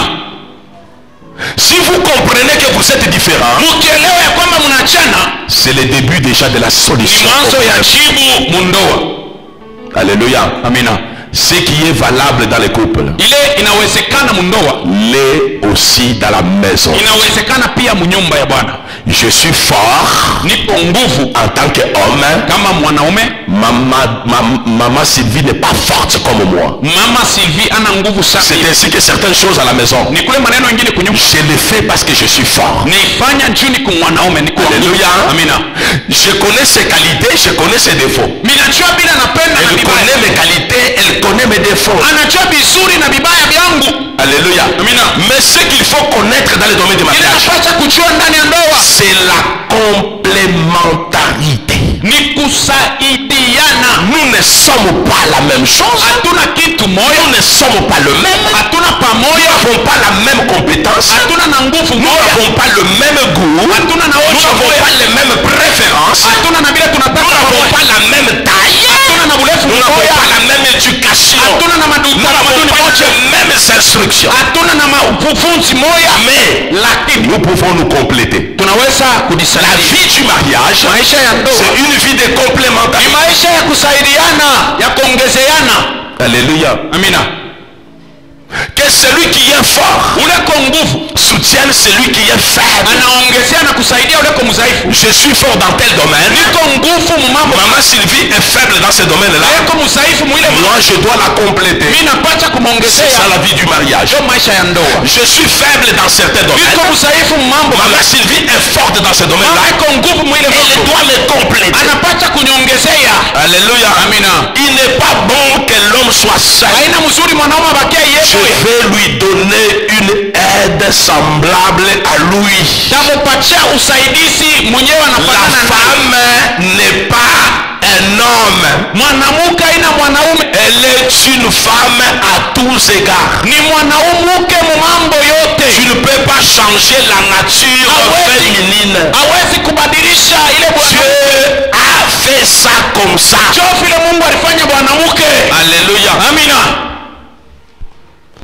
[SPEAKER 2] Si vous comprenez que vous êtes différents,
[SPEAKER 3] Mkielewa ya kwamba mnachana,
[SPEAKER 2] c'est le début déjà de la
[SPEAKER 3] ni
[SPEAKER 2] solution.
[SPEAKER 3] mwanzo ya jibu mundoa.
[SPEAKER 2] Alléluia.
[SPEAKER 3] Amina.
[SPEAKER 2] Ce qui est valable dans les couples
[SPEAKER 3] Ile inawezekana mundoa,
[SPEAKER 2] l'est aussi dans la maison.
[SPEAKER 3] inawezekana pia munyumba ya Bwana.
[SPEAKER 2] Je suis fort
[SPEAKER 3] Nipo nguvu
[SPEAKER 2] en tant qu'homme.
[SPEAKER 3] kama mwanaume.
[SPEAKER 2] Maman Sylvie n'est pas forte comme moi.
[SPEAKER 3] Mama Sylvie ana nguvu sana.
[SPEAKER 2] C'est ainsi que certaines choses à la maison,
[SPEAKER 3] Ni kule maneno mengine kunyumba.
[SPEAKER 2] je le fais parce que je suis fort.
[SPEAKER 3] Nifanya juni kwa mwanaume ni kwa nguvu.
[SPEAKER 2] Alléluia.
[SPEAKER 3] Amina.
[SPEAKER 2] Je connais ses qualités, je connais ses défauts.
[SPEAKER 3] Minajua bila napenda na
[SPEAKER 2] Elle
[SPEAKER 3] vibaya.
[SPEAKER 2] connaît mes qualités, elle connaît mes défauts.
[SPEAKER 3] Anajua vizuri na vibaya vyangu.
[SPEAKER 2] Alléluia.
[SPEAKER 3] Amina.
[SPEAKER 2] Mais ce qu'il faut connaître dans le domaine du
[SPEAKER 3] Ile
[SPEAKER 2] mariage,
[SPEAKER 3] napasha kujua ndani ya ndoa
[SPEAKER 2] c'est la complémentarité.
[SPEAKER 3] ni kusaidiana.
[SPEAKER 2] Nous ne sommes pas la même chose.
[SPEAKER 3] Hatuna kitu moja,
[SPEAKER 2] Nous ne sommes pas le même.
[SPEAKER 3] hatuna
[SPEAKER 2] Nous
[SPEAKER 3] pamoja,
[SPEAKER 2] n'avons pas la même compétence.
[SPEAKER 3] hatuna na nguvu
[SPEAKER 2] Nous
[SPEAKER 3] moja,
[SPEAKER 2] n'avons pas le même goût.
[SPEAKER 3] hatuna na
[SPEAKER 2] Nous
[SPEAKER 3] ocho
[SPEAKER 2] n'avons
[SPEAKER 3] moja,
[SPEAKER 2] pas les mêmes préférences.
[SPEAKER 3] hatuna na vile
[SPEAKER 2] Nous
[SPEAKER 3] tunataka
[SPEAKER 2] n'avons
[SPEAKER 3] pamoja,
[SPEAKER 2] pas la même taille.
[SPEAKER 3] hatuna na urefu
[SPEAKER 2] Nous n'avons
[SPEAKER 3] moja,
[SPEAKER 2] pas la même éducation.
[SPEAKER 3] hatuna na
[SPEAKER 2] Nous n'avons
[SPEAKER 3] tamaduni
[SPEAKER 2] pas
[SPEAKER 3] moja,
[SPEAKER 2] les mêmes instructions.
[SPEAKER 3] hatuna na mafunzi moja,
[SPEAKER 2] Mais
[SPEAKER 3] lakini
[SPEAKER 2] nous pouvons nous compléter.
[SPEAKER 3] tunaweza
[SPEAKER 2] La
[SPEAKER 3] kujisaidia.
[SPEAKER 2] vie du mariage,
[SPEAKER 3] Maisha ya ndoa
[SPEAKER 2] c'est une vie de
[SPEAKER 3] ni
[SPEAKER 2] complémentarité.
[SPEAKER 3] maisha ya kusaidiana, ya kuongezeana.
[SPEAKER 2] Alléluia.
[SPEAKER 3] Amina.
[SPEAKER 2] Que celui qui est fort
[SPEAKER 3] Ule ko nguvu
[SPEAKER 2] soutienne celui qui est faible.
[SPEAKER 3] anaongezea na kusaidia ule ko mdhaifu.
[SPEAKER 2] Je suis fort dans tel domaine.
[SPEAKER 3] Niko nguvu mu mambo,
[SPEAKER 2] Maman Sylvie est faible dans ce domaine-là.
[SPEAKER 3] eko mdhaifu mwile
[SPEAKER 2] Moi, je dois la compléter.
[SPEAKER 3] mimi napata
[SPEAKER 2] C'est
[SPEAKER 3] kumongezea.
[SPEAKER 2] ça la vie du mariage.
[SPEAKER 3] Ndio maisha ya ndoa.
[SPEAKER 2] Je suis faible dans certains
[SPEAKER 3] Niko
[SPEAKER 2] domaines.
[SPEAKER 3] mdhaifu mu mambo,
[SPEAKER 2] Maman Sylvie est forte dans ce domaine-là.
[SPEAKER 3] mama eko nguvu mwile
[SPEAKER 2] Elle
[SPEAKER 3] mambo,
[SPEAKER 2] doit me compléter.
[SPEAKER 3] anapata kunyongezea.
[SPEAKER 2] Alléluia.
[SPEAKER 3] Amina.
[SPEAKER 2] Il n'est pas bon que l'homme soit seul.
[SPEAKER 3] Haina mzuri mwanaume abakie
[SPEAKER 2] Je
[SPEAKER 3] yeye.
[SPEAKER 2] vais lui donner une aide semblable à lui.
[SPEAKER 3] Tamupatia usaidizi mwenyewe
[SPEAKER 2] La
[SPEAKER 3] anafanana na
[SPEAKER 2] femme n'est pas un homme.
[SPEAKER 3] mwanamke, haina mwanaume,
[SPEAKER 2] Elle est une femme à tous égards.
[SPEAKER 3] ni mwanaume mu mambo yote.
[SPEAKER 2] Tu ne peux pas changer la nature féminine.
[SPEAKER 3] Hawezi kubadilisha ile
[SPEAKER 2] Dieu a fait ça comme ça.
[SPEAKER 3] Sio vile Mungu alifanya mwanamke.
[SPEAKER 2] Alléluia.
[SPEAKER 3] Amina.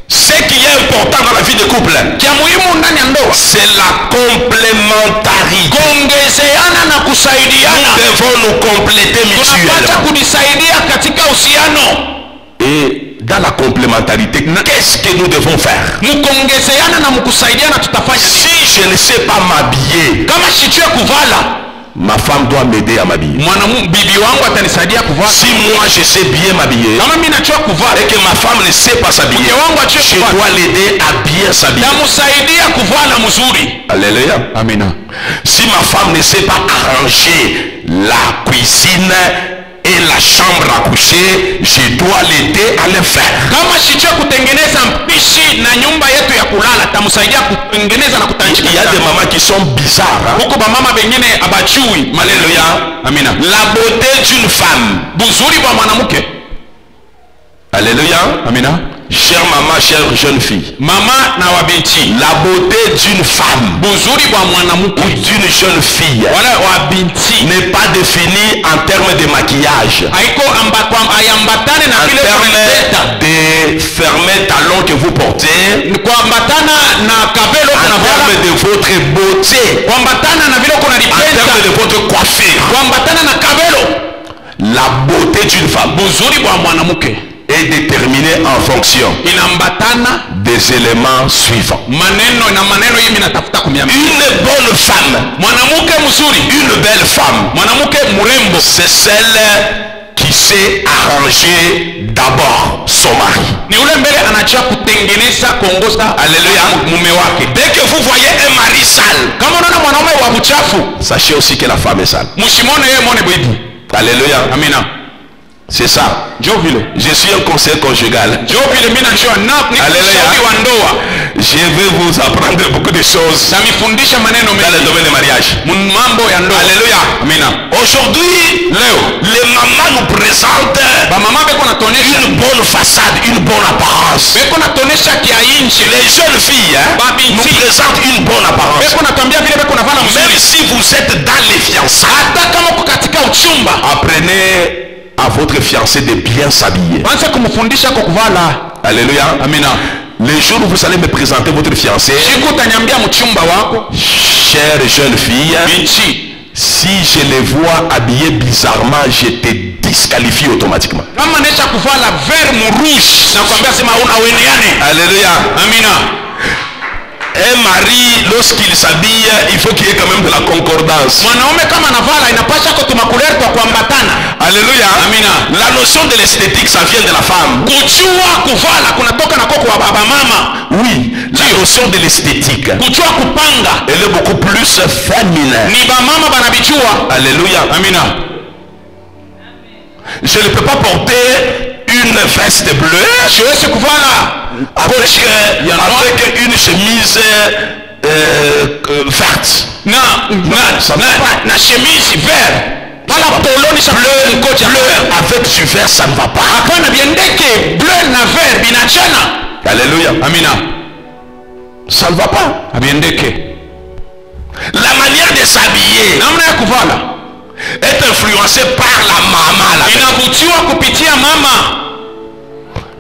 [SPEAKER 2] Ce qui est important dans la vie de couple,
[SPEAKER 3] Cha muhimu ndani ya ndoa
[SPEAKER 2] c'est la complémentarité.
[SPEAKER 3] kuongezeana na
[SPEAKER 2] Nous
[SPEAKER 3] kusaidiana.
[SPEAKER 2] devons nous compléter
[SPEAKER 3] Tunapata
[SPEAKER 2] mutuellement.
[SPEAKER 3] kujisaidia katika uhusiano.
[SPEAKER 2] Et dans la complémentarité, qu'est-ce que nous devons faire?
[SPEAKER 3] Mkuongezeana na mkusaidiana tutafanya nini?
[SPEAKER 2] Si je ne sais pas m'habiller,
[SPEAKER 3] Kama sijue kuvala,
[SPEAKER 2] ma femme doit m'aider à m'habiller.
[SPEAKER 3] bibi wangu atanisaidia kuvala.
[SPEAKER 2] Si moi je sais bien m'habiller
[SPEAKER 3] Kama mimi najua kuvala,
[SPEAKER 2] et que ma femme ne sait pas s'habiller,
[SPEAKER 3] mke wangu ajue
[SPEAKER 2] je
[SPEAKER 3] kuvala,
[SPEAKER 2] dois l'aider à bien s'habiller.
[SPEAKER 3] namsaidia kuvala mzuri.
[SPEAKER 2] Alléluia.
[SPEAKER 3] Amina.
[SPEAKER 2] Si ma femme ne sait pas arranger la cuisine, et la chambre à coucher, je dois l'aider à le faire.
[SPEAKER 3] Kama sijue kutengeneza mpishi na nyumba yetu ya kulala, tamsaidia kutengeneza na kutanjika.
[SPEAKER 2] Il y a des mamans qui sont bizarres.
[SPEAKER 3] Huko ba mama bengine abachui.
[SPEAKER 2] Alléluia.
[SPEAKER 3] Amina.
[SPEAKER 2] La beauté d'une femme.
[SPEAKER 3] Buzuri bwa mwanamke.
[SPEAKER 2] Alléluia.
[SPEAKER 3] Amina.
[SPEAKER 2] Chère maman, chère jeune fille.
[SPEAKER 3] Mama na wabinti.
[SPEAKER 2] La beauté d'une femme.
[SPEAKER 3] Buzuri bwa mwanamke.
[SPEAKER 2] Ou d'une jeune fille.
[SPEAKER 3] Wala wabinti.
[SPEAKER 2] N'est pas définie en termes de maquillage.
[SPEAKER 3] Haiko ayambatane na
[SPEAKER 2] En
[SPEAKER 3] vile
[SPEAKER 2] termes de fermés talons que vous portez.
[SPEAKER 3] kuambatana na kabelo
[SPEAKER 2] En
[SPEAKER 3] kunavala.
[SPEAKER 2] termes de votre beauté.
[SPEAKER 3] Kuambatana na vile kuna
[SPEAKER 2] En
[SPEAKER 3] lipenda.
[SPEAKER 2] termes de votre coiffure.
[SPEAKER 3] Kuambatana na kabelo.
[SPEAKER 2] La beauté d'une femme.
[SPEAKER 3] Buzuri bwa mwanamke
[SPEAKER 2] est déterminée en fonction
[SPEAKER 3] inambatana
[SPEAKER 2] des éléments suivants.
[SPEAKER 3] maneno na maneno hii minatafuta kumiambia.
[SPEAKER 2] Une bonne femme,
[SPEAKER 3] Mwanamke mzuri,
[SPEAKER 2] une belle femme,
[SPEAKER 3] mwanamke mrembo,
[SPEAKER 2] c'est celle qui sait arranger d'abord son mari.
[SPEAKER 3] ni ule mbele anajua kutengeneza kuongoza.
[SPEAKER 2] Alléluia.
[SPEAKER 3] Mume wake.
[SPEAKER 2] Dès que vous voyez un mari sale,
[SPEAKER 3] Kama unaona mwanaume wa buchafu,
[SPEAKER 2] sachez aussi que la femme est sale.
[SPEAKER 3] mshimone yeye mwone bibi.
[SPEAKER 2] Alléluia.
[SPEAKER 3] Amina.
[SPEAKER 2] C'est ça.
[SPEAKER 3] Njoo vile.
[SPEAKER 2] Je suis un conseiller conjugal.
[SPEAKER 3] Njoo vile mimi najua na ni mshauri wa ndoa.
[SPEAKER 2] Je vais vous apprendre beaucoup de choses
[SPEAKER 3] Tamifundisha maneno
[SPEAKER 2] dans le
[SPEAKER 3] mengi
[SPEAKER 2] domaine du mariage.
[SPEAKER 3] mambo ya ndoa.
[SPEAKER 2] Alléluia.
[SPEAKER 3] Amina.
[SPEAKER 2] Aujourd'hui,
[SPEAKER 3] Leo
[SPEAKER 2] les mamans nous présentent
[SPEAKER 3] ba mama beko natonesha
[SPEAKER 2] une bonne façade, une bonne apparence.
[SPEAKER 3] beko natonesha kia inchi.
[SPEAKER 2] Les jeunes filles nous présentent une bonne apparence.
[SPEAKER 3] Beko natambia vile beko navala
[SPEAKER 2] Même
[SPEAKER 3] mzuri.
[SPEAKER 2] si vous êtes dans les fiançailles,
[SPEAKER 3] Hata kama uko katika uchumba,
[SPEAKER 2] apprenez à votre fiancé de bien s'habiller.
[SPEAKER 3] anza kumfundisha kwa kuvala.
[SPEAKER 2] Alléluia.
[SPEAKER 3] Amina.
[SPEAKER 2] Le jour où vous allez me présenter votre fiancé,
[SPEAKER 3] Siku utanyambia mchumba wako,
[SPEAKER 2] chère jeune fille,
[SPEAKER 3] binti,
[SPEAKER 2] si je les vois habillés bizarrement, je te disqualifie automatiquement.
[SPEAKER 3] kama nesha kuvala vert rouge na kuambia sema una weneane.
[SPEAKER 2] Alléluia.
[SPEAKER 3] Amina.
[SPEAKER 2] Un mari, lorsqu'il s'habille, il faut qu'il y ait quand même de la concordance.
[SPEAKER 3] Mwanaume kama navala inapasha ko tumakulere kwa kuambatana.
[SPEAKER 2] Alléluia.
[SPEAKER 3] Amina.
[SPEAKER 2] La notion de l'esthétique, ça vient de la femme.
[SPEAKER 3] Kujua kuvala kunatoka na koko wa baba mama.
[SPEAKER 2] Oui, la notion de l'esthétique,
[SPEAKER 3] Kujua kupanga
[SPEAKER 2] elle est beaucoup plus féminine.
[SPEAKER 3] ni ba mama banabijua.
[SPEAKER 2] Alléluia.
[SPEAKER 3] Amina.
[SPEAKER 2] Je ne peux pas porter une veste bleue
[SPEAKER 3] Siwezi kuvala
[SPEAKER 2] avec une chemise verte.
[SPEAKER 3] na chemise vert. Wala poloni sa bleu ngoja
[SPEAKER 2] Bleu avec du vert, ça ne va pas.
[SPEAKER 3] hapana biendeke bleu na vert binachana.
[SPEAKER 2] Alléluia.
[SPEAKER 3] Amina.
[SPEAKER 2] Ça ne va pas.
[SPEAKER 3] Abiendeke.
[SPEAKER 2] La manière de s'habiller
[SPEAKER 3] Namna ya kuvala
[SPEAKER 2] est influencée par la maman.
[SPEAKER 3] inavutiwa kupitia mama.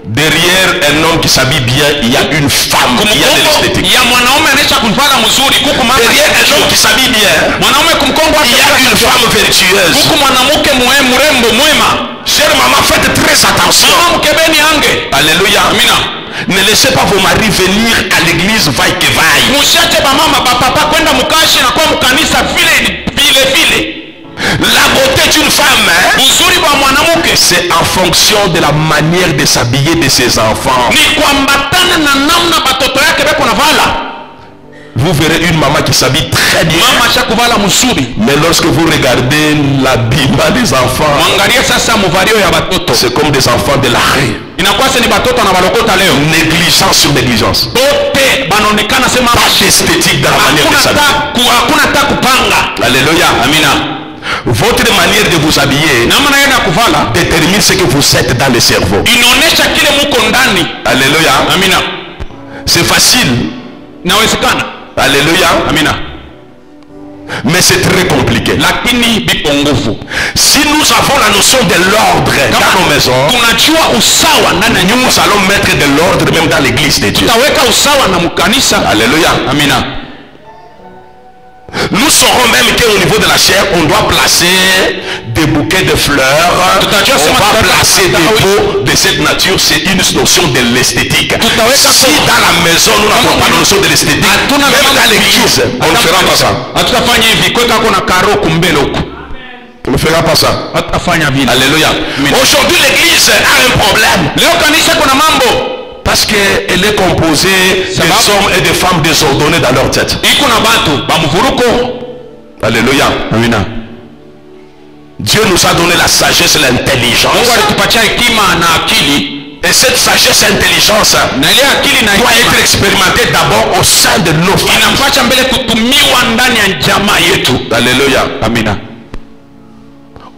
[SPEAKER 2] Derrière un homme qui s'habille bien, il y a une femme qui a de l'esthétique.
[SPEAKER 3] Ya mwanaume anaisha kuvala mzuri kuku mama.
[SPEAKER 2] Derrière un homme qui s'habille bien,
[SPEAKER 3] Mwanaume kumkongo
[SPEAKER 2] il y a une femme vertueuse.
[SPEAKER 3] kuku mwanamke mrembo mwema.
[SPEAKER 2] Chère maman, faites très attention.
[SPEAKER 3] Mama mkebeni ange.
[SPEAKER 2] Alléluia.
[SPEAKER 3] Amina.
[SPEAKER 2] Ne laissez pas vos maris venir à l'église vaille que vaille.
[SPEAKER 3] Mushache ba mama ba papa kwenda mukashi na kwa mkanisa vile vile.
[SPEAKER 2] La beauté d'une femme,
[SPEAKER 3] Uzuri wa mwanamke
[SPEAKER 2] c'est en fonction de la manière de s'habiller de ses enfants.
[SPEAKER 3] ni kuambatana na namna batoto yake beko navala.
[SPEAKER 2] Vous verrez une maman qui s'habille très bien.
[SPEAKER 3] Mama shakuvala mzuri.
[SPEAKER 2] Mais lorsque vous regardez l'habillement des enfants,
[SPEAKER 3] Mwangalie sasa muvalio ya batoto.
[SPEAKER 2] c'est comme des enfants de la rue.
[SPEAKER 3] Inakuwa ni batoto na balokota leo.
[SPEAKER 2] Négligence sur négligence.
[SPEAKER 3] Bote banaonekana sema
[SPEAKER 2] Pas d'esthétique dans la manière de s'habiller.
[SPEAKER 3] hakuna ta kupanga.
[SPEAKER 2] Alléluia.
[SPEAKER 3] Amina.
[SPEAKER 2] Votre manière de vous habiller
[SPEAKER 3] Namna yenu ya kuvala
[SPEAKER 2] détermine ce que vous êtes dans le cerveau.
[SPEAKER 3] inaonesha kile muko ndani.
[SPEAKER 2] Alléluia.
[SPEAKER 3] Amina.
[SPEAKER 2] C'est facile.
[SPEAKER 3] Inawezekana.
[SPEAKER 2] Alléluia.
[SPEAKER 3] Amina.
[SPEAKER 2] Mais c'est très compliqué.
[SPEAKER 3] Lakini bipo nguvu.
[SPEAKER 2] Si nous avons la notion de l'ordre dans nos maisons,
[SPEAKER 3] Tunajua usawa ndani ya nyumba.
[SPEAKER 2] nous allons mettre de l'ordre même dans l'église de Dieu.
[SPEAKER 3] Tutaweka usawa na mkanisa.
[SPEAKER 2] Alléluia.
[SPEAKER 3] Amina.
[SPEAKER 2] Nous saurons même qu'au niveau de la chair, on doit placer des bouquets de fleurs, on va placer des pots de cette nature. C'est une notion de l'esthétique. Si dans la maison, nous n'avons pas la notion de l'esthétique, même dans l'église, on ne fera pas ça.
[SPEAKER 3] Hatutafanya hivi kweka kuna karo kumbele huko.
[SPEAKER 2] On ne fera pas ça.
[SPEAKER 3] Hatutafanya vile.
[SPEAKER 2] Alléluia. Aujourd'hui, l'église a un problème.
[SPEAKER 3] Leo kanisa kuna mambo.
[SPEAKER 2] Parce qu'elle est composée des hommes et des femmes désordonnés dans leur tête.
[SPEAKER 3] Iko na batu ba mvuruko.
[SPEAKER 2] Alléluia.
[SPEAKER 3] Amina.
[SPEAKER 2] Dieu nous a donné la sagesse et l'intelligence. Et cette sagesse et intelligence doit être expérimentée d'abord au sein de nos familles. Alléluia. Amina.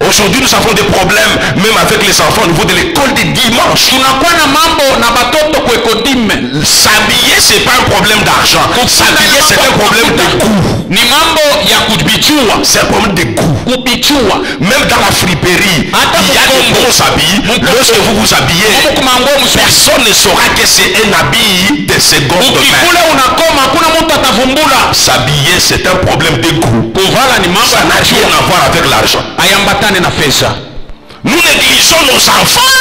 [SPEAKER 2] Aujourd'hui, nous avons des problèmes même avec les enfants au niveau de l'école des dimanches. S'habiller, c'est pas un problème d'argent. S'habiller, c'est un problème de goût. C'est un problème de goût. Même dans la friperie, il y a des bons habits. Lorsque vous vous habillez, personne ne saura que c'est un habit de seconde main. S'habiller, c'est un problème de goût. Ça n'a rien à voir avec l'argent. Nous négligeons nos enfants.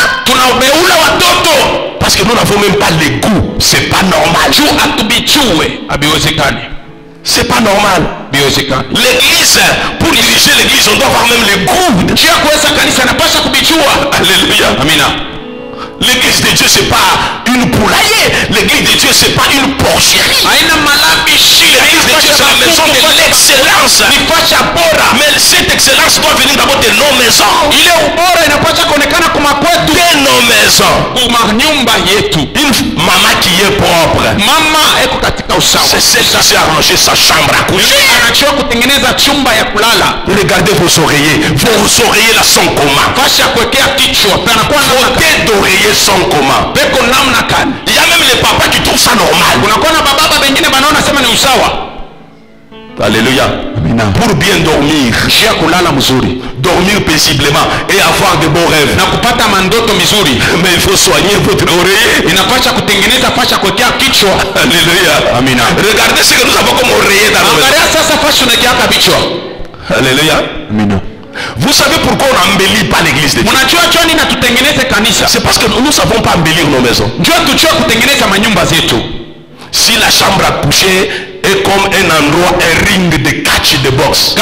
[SPEAKER 2] Parce que nous n'avons même pas les goûts. C'est pas normal. C'est pas normal. L'église, pour diriger l'église, on doit avoir même les goûts. Alléluia. Amina. L'église de Dieu, c'est pas une poulailler. L'église de Dieu, c'est pas une porcherie. L'église de Dieu, c'est la maison de l'excellence. Mais cette excellence doit venir d'abord de nos maisons. De nos maisons. Une maman qui est propre, c'est celle qui s'est arrangé sa chambre à coucher. Regardez vos oreillers. Vos oreillers là sont comment? Vos têtes d'oreillers sont comment? Il y a même les papas qui trouvent ça normal. Alléluia. Pour bien dormir, dormir paisiblement et avoir de beaux rêves. Mais il faut soigner votre oreiller. Alléluia. Regardez ce que nous avons comme oreiller dans nos maisons. Alléluia. Vous savez pourquoi on n'embellit pas l'église de Dieu? C'est parce que nous ne savons pas embellir nos maisons. Si la chambre à coucher est comme un endroit, un ring de catch de boxe,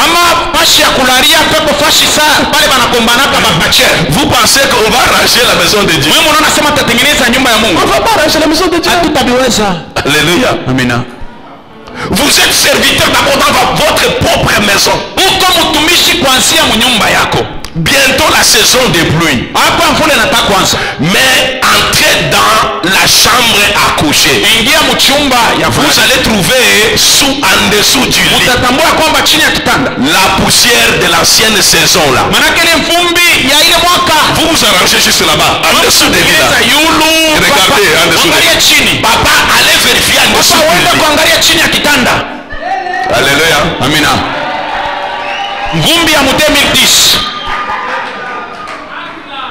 [SPEAKER 2] vous pensez qu'on va arranger la maison de Dieu? On ne va pas arranger la maison de Dieu. Alléluia. Amina. Vous êtes serviteur d'abord dans votre propre maison. Bientôt la saison des pluies. Mais entrez dans la chambre à coucher. Vous allez trouver en dessous du lit la poussière de l'ancienne saison là. Vous vous arrangez juste là-bas, en dessous des lits là. Regardez en dessous des lits. Papa, allez vérifier en dessous du lit. Alléluia. Amina. Ngumbi ya 2010.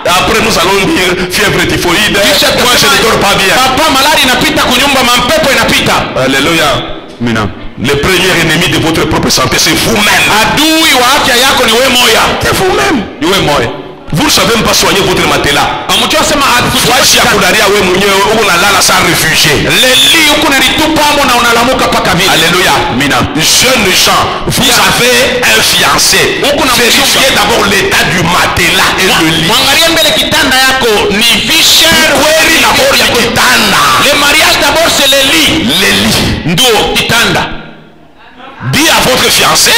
[SPEAKER 2] Après nous allons dire fièvre typhoïde. Moi je ne dors pas bien. Alléluia. Amina. Le premier ennemi de votre propre santé, c'est vous-même. C'est vous-même. Vous ne savez même pas soigner votre matelas. Alléluia. Jeunes gens, vous avez un fiancé. Vérifiez d'abord l'état du matelas et le lit. Le mariage d'abord c'est le lit. Dis à votre fiancé,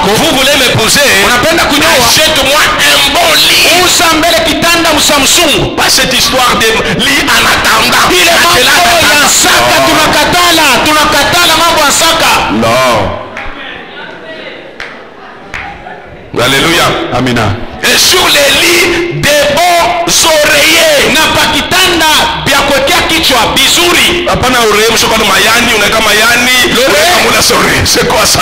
[SPEAKER 2] vous voulez m'épouser, achète-moi un bon lit. Pas cette histoire de lit en attendant. Non. Alléluia. Amina. Et sur les lits des bons oreillers. Hapana oreille mshoko mayani unaweka mayani. C'est quoi ça?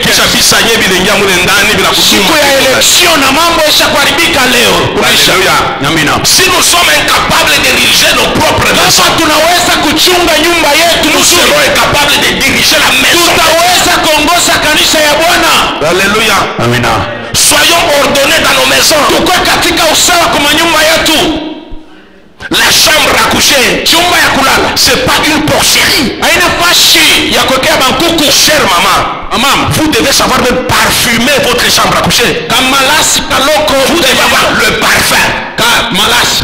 [SPEAKER 2] Kisha visanye bilengia mule ndani bila kuchuma. Alléluia. Amina. Si nous sommes incapables de diriger nos propres maisons, nous serons incapables de diriger la maison. Alléluia. Amina. Soyons ordonnés dans nos maisons. La chambre à coucher, c'est pas une porcherie. Chère maman, vous devez savoir même parfumer votre chambre à coucher. Vous devez avoir le parfum.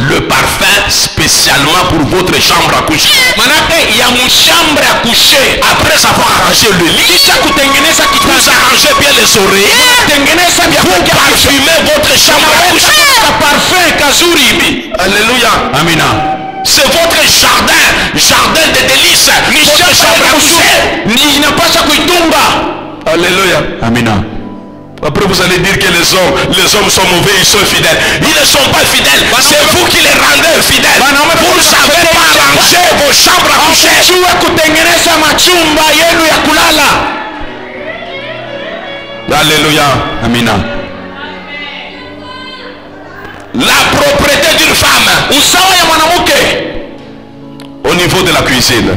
[SPEAKER 2] Le parfum spécial également pour votre chambre à coucher.
[SPEAKER 3] manake ya mshambre ya kushe.
[SPEAKER 2] Après avoir arrangé le lit,
[SPEAKER 3] Kisha kutengeneza
[SPEAKER 2] vous
[SPEAKER 3] kitanda,
[SPEAKER 2] arrangez bien les oreillers,
[SPEAKER 3] kutengeneza vya
[SPEAKER 2] vous
[SPEAKER 3] kuwekea
[SPEAKER 2] parfumez votre chambre à coucher.
[SPEAKER 3] ka parfum kazuri hivi.
[SPEAKER 2] Alléluia.
[SPEAKER 3] Amina.
[SPEAKER 2] C'est votre jardin, jardin de délices.
[SPEAKER 3] Ni
[SPEAKER 2] Votre chambre à coucher.
[SPEAKER 3] ni inapasha kuitunga.
[SPEAKER 2] Alléluia.
[SPEAKER 3] Amina.
[SPEAKER 2] Après vous allez dire que les hommes sont mauvais, ils sont fidèles. Ils ne sont pas fidèles. C'est vous qui les rendez fidèles. Vous ne savez pas arranger vos chambres à coucher.
[SPEAKER 3] Jua kutengeneza machumba yenu ya kulala.
[SPEAKER 2] Alléluia.
[SPEAKER 3] Amina.
[SPEAKER 2] La propreté d'une femme
[SPEAKER 3] Usawa ya mwanamke
[SPEAKER 2] au niveau de la cuisine.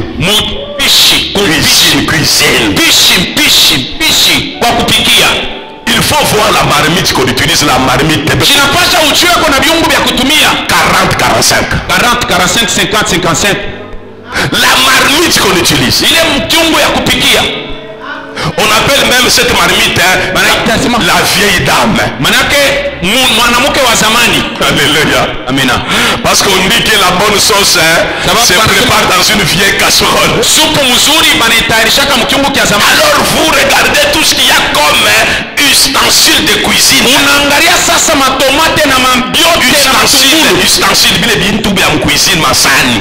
[SPEAKER 3] mpishi mpishi kwa kupikia.
[SPEAKER 2] Il faut voir la marmite qu'on utilise, la marmite.
[SPEAKER 3] Kinapasha ujue kuna viungo vya kutumia
[SPEAKER 2] 40-45.
[SPEAKER 3] 40 45 50 55.
[SPEAKER 2] La marmite qu'on utilise.
[SPEAKER 3] Ile mchungu ya kupikia.
[SPEAKER 2] On appelle même cette marmite la vieille dame.
[SPEAKER 3] Manake mwanamke wa zamani.
[SPEAKER 2] Alléluia.
[SPEAKER 3] Amina.
[SPEAKER 2] Parce qu'on dit que la bonne sauce se prépare dans une vieille casserole.
[SPEAKER 3] Supu mzuri banaitayarishaka mchungu kia zamani.
[SPEAKER 2] Alors vous regardez tout ce qu'il y a comme ustensiles de cuisine.
[SPEAKER 3] Unaangalia sasa matomate na mambiote na matungulu.
[SPEAKER 2] Ustensiles vile bintu vya cuisine masani.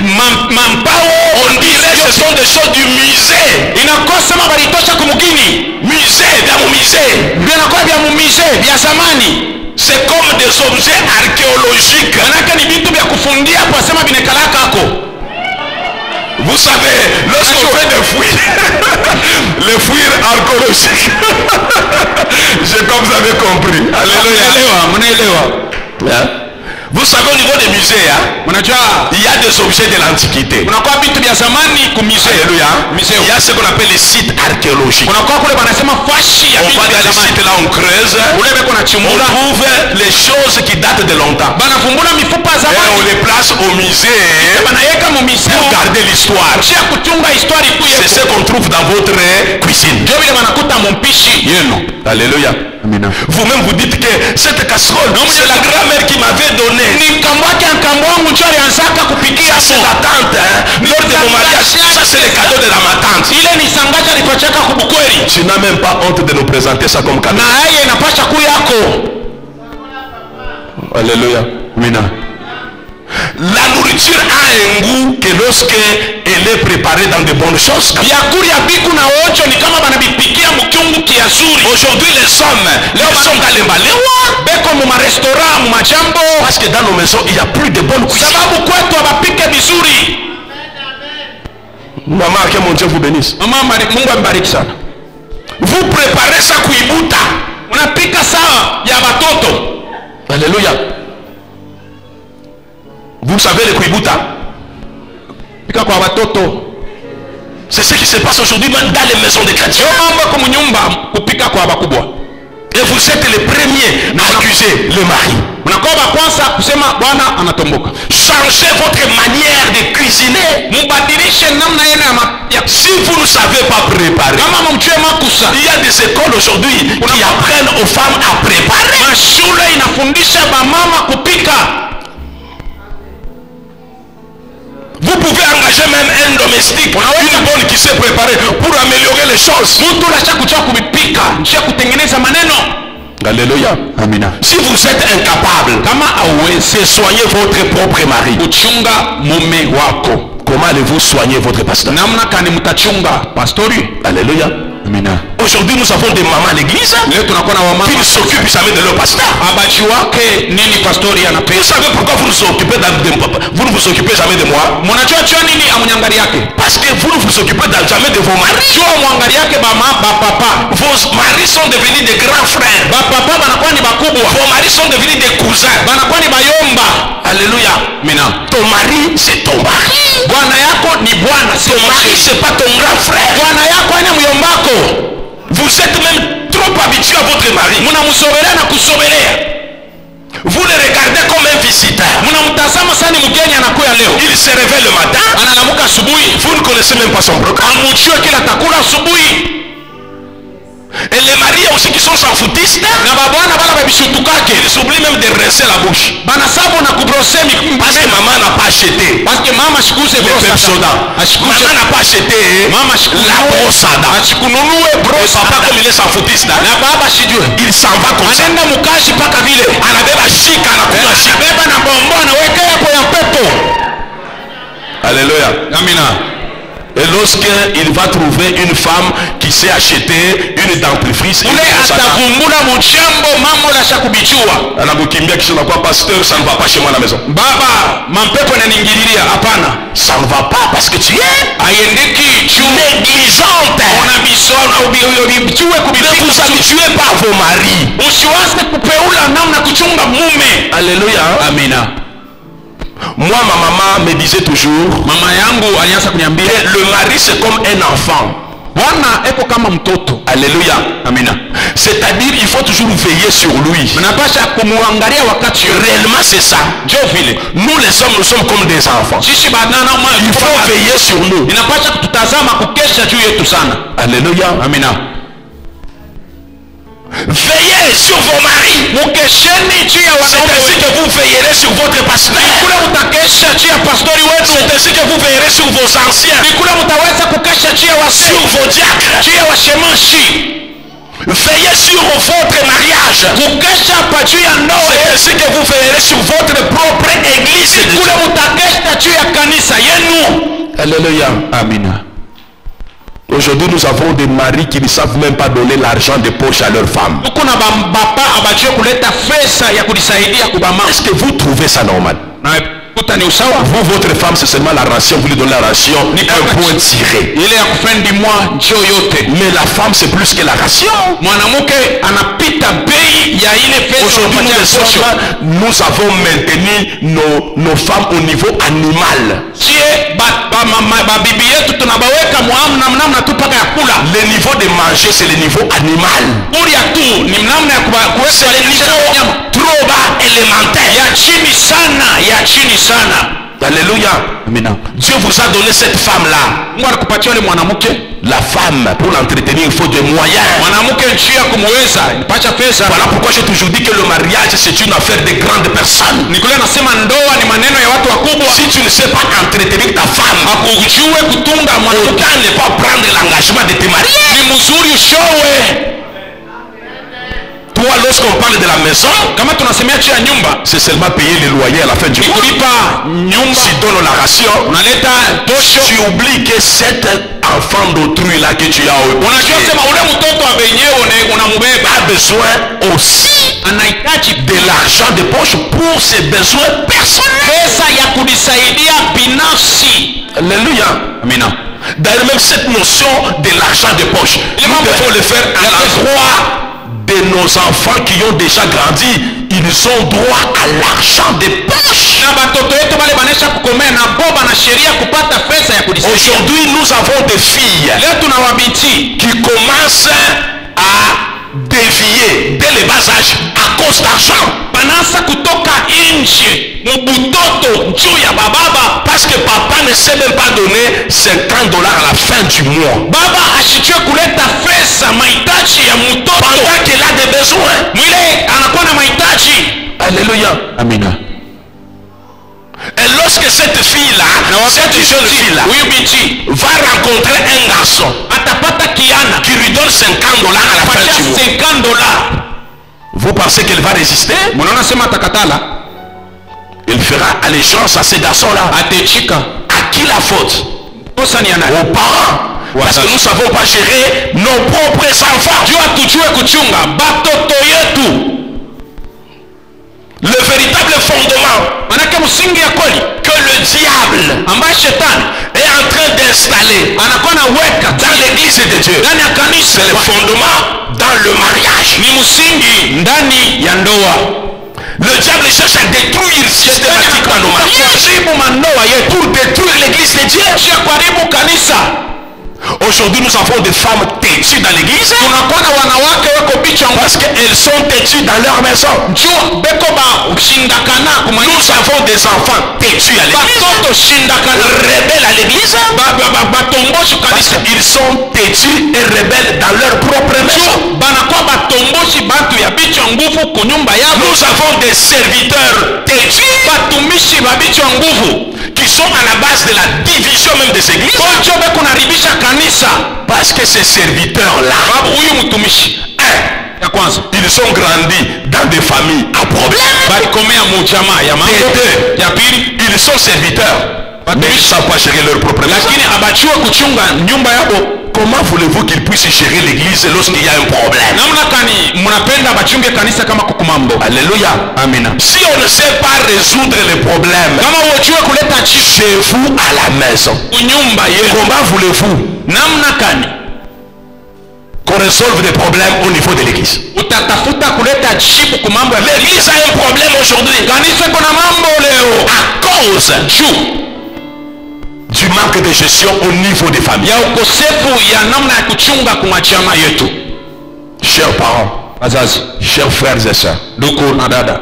[SPEAKER 3] Mampao.
[SPEAKER 2] On dirait ce sont des choses du musée.
[SPEAKER 3] Inakosa mabaritosha kumugini.
[SPEAKER 2] Musée, vya musée.
[SPEAKER 3] Vinakuwa vya musée vya zamani.
[SPEAKER 2] C'est comme des objets archéologiques.
[SPEAKER 3] Manake ni vitu vya kufungia kwa sema binekalaka ako.
[SPEAKER 2] Vous savez, lorsqu'on fait des fouilles, les fouilles archéologiques, j'ai comme vous avez compris. Alléluia. Vous savez, au niveau des musées, il y a des objets de l'Antiquité. Alléluia. Il y a ce qu'on appelle les sites archéologiques. On va dans les sites là, on creuse, on trouve les choses qui datent de longtemps. Et on les place au musée pour garder l'histoire. C'est ce qu'on trouve dans votre cuisine. Alléluia. Vous-même vous dites que cette casserole, c'est la grand-mère qui m'avait donné. Ça c'est la tante, lors de mon mariage. Ça c'est le cadeau de ma tante. Tu n'as même pas honte de nous présenter ça comme cadeau. Alléluia. La nourriture a un goût que lorsque elle est préparée dans de bonnes choses. Aujourd'hui les hommes dans les malais. Parce que dans nos maisons il n'y a plus de bonnes cuisines. Maman, que mon Dieu vous bénisse. Vous préparez ça kuibuta. Alléluia. Vous savez le kuibuta? C'est ce qui se passe aujourd'hui même dans les maisons des chrétiens. Et vous êtes les premiers à accuser le mari. Changez votre manière de cuisiner. Si vous ne savez pas préparer, il y a des écoles aujourd'hui qui apprennent aux femmes à préparer. Vous pouvez engager même un domestique, une bonne qui sait préparer pour améliorer les choses. Alléluia. Amina. Si vous êtes incapable, soignez votre propre mari. Comment allez-vous soigner votre pasteur? Alléluia. Aujourd'hui nous avons des mamans à l'église qui ne s'occupent jamais de leur pasteur. Vous savez pourquoi vous ne vous occupez jamais de moi? Parce que vous ne vous occupez jamais de vos maris. Vos maris sont devenus des grands frères. Vos maris sont devenus des cousins. Alléluia. Ton mari c'est ton mari. Ton mari c'est pas ton grand frère. Vous êtes même trop habitué à votre mari. Vous le regardez comme un visiteur. Il se réveille le matin. Vous ne connaissez même pas son programme. Et les maris aussi qui sont sans foutistes, ils oublient même de rincer la bouche. Parce que maman n'a pas acheté le Pepsodent. Maman n'a pas acheté la brossada. Et papa, comme il est sans foutiste, il s'en va comme ça. Alléluia. Amina. Et lorsqu'il va trouver une femme qui sait acheter une dentifrice, pasteur, ça ne va pas chez moi à la maison. Ça ne va pas parce que tu es négligente. Ne vous habituez pas à vos maris. Alléluia. Amina. Moi, ma maman me disait toujours, le mari c'est comme un enfant. Alléluia. Amina. C'est-à-dire il faut toujours veiller sur lui. Réellement c'est ça. Nous les hommes, nous sommes comme des enfants. Il faut veiller sur nous. Alléluia. Amina. Veillez sur vos maris. C'est ainsi que vous veillerez sur votre pasteur. C'est ainsi que vous veillerez sur vos anciens, sur vos diacres. Veillez sur votre mariage. C'est ainsi que vous veillerez sur votre propre église. Alléluia. Amina. Aujourd'hui, nous avons des maris qui ne savent même pas donner l'argent de poche à leur femme. Est-ce que vous trouvez ça normal? Vous, votre femme, c'est seulement la ration, vous lui donnez la ration, un point tiré. Mais la femme, c'est plus que la ration. Aujourd'hui, nous avons maintenu nos femmes au niveau animal. Le niveau de manger, c'est le niveau animal. C'est le niveau trop bas, élémentaire. Alléluia. Dieu vous a donné cette femme-là. La femme, pour l'entretenir, il faut des moyens. Voilà pourquoi j'ai toujours dit que le mariage, c'est une affaire de grandes personnes. Si tu ne sais pas entretenir ta femme, autant ne pas prendre l'engagement de te marier. Toi, lorsqu'on parle de la maison, c'est seulement payer les loyers à la fin du mois. Si donne la ration, tu oublies que cet enfant d'autrui là que tu as a besoin aussi de l'argent de poche pour ses besoins personnels. Alléluia. Amina. D'ailleurs, même cette notion de l'argent de poche, nous devons le faire à l'endroit de nos enfants qui ont déjà grandi. Ils ont droit à l'argent de poche. Aujourd'hui, nous avons des filles qui commencent à dévier dès le bas âge à cause d'argent. Parce que papa ne sait même pas donner $50 à la fin du mois. Pendant qu'il a des besoins. Alléluia. Amina. Et lorsque cette fille-là, cette jeune fille-là, va rencontrer un garçon qui lui donne $50 à la fin du mois, vous pensez qu'elle va résister? Elle fera allégeance à ces garçons-là. À qui la faute? Aux parents. Parce que nous ne savons pas gérer nos propres enfants. Le véritable fondement que le diable est en train d'installer dans l'église de Dieu, c'est le fondement dans le mariage. Le diable cherche à détruire systématiquement nos mariages pour détruire l'église de Dieu. Aujourd'hui, nous avons des femmes têtues dans l'église parce qu'elles sont têtues dans leur maison. Nous avons des enfants têtus à l'église, rebelles à l'église,
[SPEAKER 3] batomboshi kanisa
[SPEAKER 2] Ils sont têtus et rebelles dans leur propre maison.
[SPEAKER 3] banakuwa batomboshi batu ya bichwa nguvu kunyumba yabo.
[SPEAKER 2] Nous avons des serviteurs têtus
[SPEAKER 3] Batumishi ba bichwa nguvu
[SPEAKER 2] qui sont à la base de la division même des églises.
[SPEAKER 3] kocho bekunaribisha kanisa
[SPEAKER 2] Parce que ces serviteurs-là,
[SPEAKER 3] babu huyu mtumishi ya kwanza
[SPEAKER 2] ils sont grandis dans des familles à problème.
[SPEAKER 3] balikomea mujamaa ya mambo.
[SPEAKER 2] Et deux,
[SPEAKER 3] Ya pili
[SPEAKER 2] ils sont serviteurs, mais ils ne savent pas gérer leur propre maison.
[SPEAKER 3] lakini abachiwe kuchunga nyumba yabo.
[SPEAKER 2] Comment voulez-vous qu'ils puissent gérer l'église lorsqu'il y a un problème?
[SPEAKER 3] Namna kani mnapenda bachunge kanisa kama kukumambo?
[SPEAKER 2] Alléluia.
[SPEAKER 3] Amina.
[SPEAKER 2] Si on ne sait pas résoudre les problèmes
[SPEAKER 3] Kama uochiwe kuleta
[SPEAKER 2] chez vous à la maison,
[SPEAKER 3] nyumba yenu,
[SPEAKER 2] comment voulez-vous
[SPEAKER 3] namna kani
[SPEAKER 2] qu'on résolve des problèmes au niveau de l'église?
[SPEAKER 3] utatafuta kuleta jibu kumambo ya
[SPEAKER 2] L'église a un problème aujourd'hui
[SPEAKER 3] kanisa? Kuna mambo leo
[SPEAKER 2] à cause du manque de gestion au niveau des familles.
[SPEAKER 3] ya ukosefu ya namna ya kuchunga kumachama yetu.
[SPEAKER 2] Chers parents,
[SPEAKER 3] Wazazi,
[SPEAKER 2] chers frères et sœurs,
[SPEAKER 3] ndugu na dada,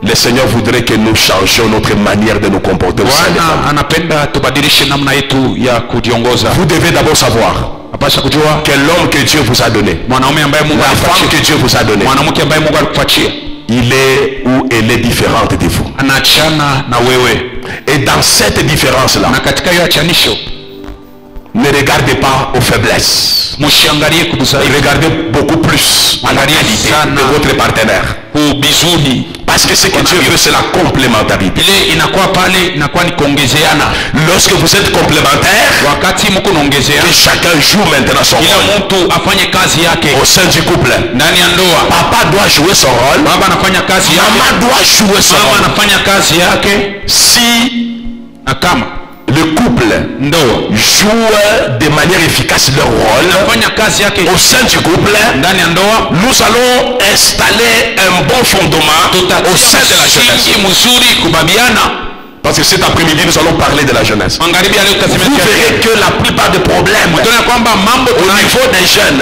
[SPEAKER 2] le Seigneur voudrait que nous changions notre manière de nous comporter au sein des familles.
[SPEAKER 3] Bwana anapenda tubadilishe namna yetu ya kujiongoza.
[SPEAKER 2] Vous devez d'abord savoir
[SPEAKER 3] Napasha kujua
[SPEAKER 2] que l'homme que Dieu vous a donné,
[SPEAKER 3] mwanaume ambaye Mungu
[SPEAKER 2] la femme que
[SPEAKER 3] alikupatia,
[SPEAKER 2] Dieu vous a donné,
[SPEAKER 3] mwanamke ambaye Mungu alikupatia
[SPEAKER 2] il est ou elle est différente de vous.
[SPEAKER 3] anaachana na wewe,
[SPEAKER 2] Et dans cette différence-là,
[SPEAKER 3] na katika hiyo achanisho
[SPEAKER 2] ne regardez pas aux faiblesses.
[SPEAKER 3] mshiangalie kudhaifu,
[SPEAKER 2] Regardez beaucoup plus à la qualité de votre partenaire.
[SPEAKER 3] kubizuri,
[SPEAKER 2] Parce que ce que Dieu veut, c'est la complémentarité.
[SPEAKER 3] ile inakuwa pale inakuwa ni kuongezeana.
[SPEAKER 2] Lorsque vous êtes complémentaire,
[SPEAKER 3] Wakati mko naongezeana,
[SPEAKER 2] que chacun joue maintenant son
[SPEAKER 3] kila
[SPEAKER 2] rôle
[SPEAKER 3] mtu afanye kazi yake
[SPEAKER 2] au sein du couple.
[SPEAKER 3] ndani ya ndoa.
[SPEAKER 2] Papa doit jouer son rôle,
[SPEAKER 3] Baba anafanya kazi yake,
[SPEAKER 2] maman doit jouer son
[SPEAKER 3] mama
[SPEAKER 2] rôle.
[SPEAKER 3] anafanya kazi yake,
[SPEAKER 2] Si
[SPEAKER 3] na kama
[SPEAKER 2] le couple
[SPEAKER 3] ndoa
[SPEAKER 2] joue de manière efficace leur rôle
[SPEAKER 3] anafanya kazi yake
[SPEAKER 2] au sein du couple,
[SPEAKER 3] ndani ya ndoa,
[SPEAKER 2] nous allons installer un bon fondement au sein de la jeunesse.
[SPEAKER 3] msingi mzuri kubabiana.
[SPEAKER 2] Parce que cet après-midi, nous allons parler de la jeunesse.
[SPEAKER 3] Magharibi ya leo
[SPEAKER 2] Vous
[SPEAKER 3] tutasemea
[SPEAKER 2] verrez que la plupart des problèmes
[SPEAKER 3] tuna kwamba mambo
[SPEAKER 2] au niveau des jeunes,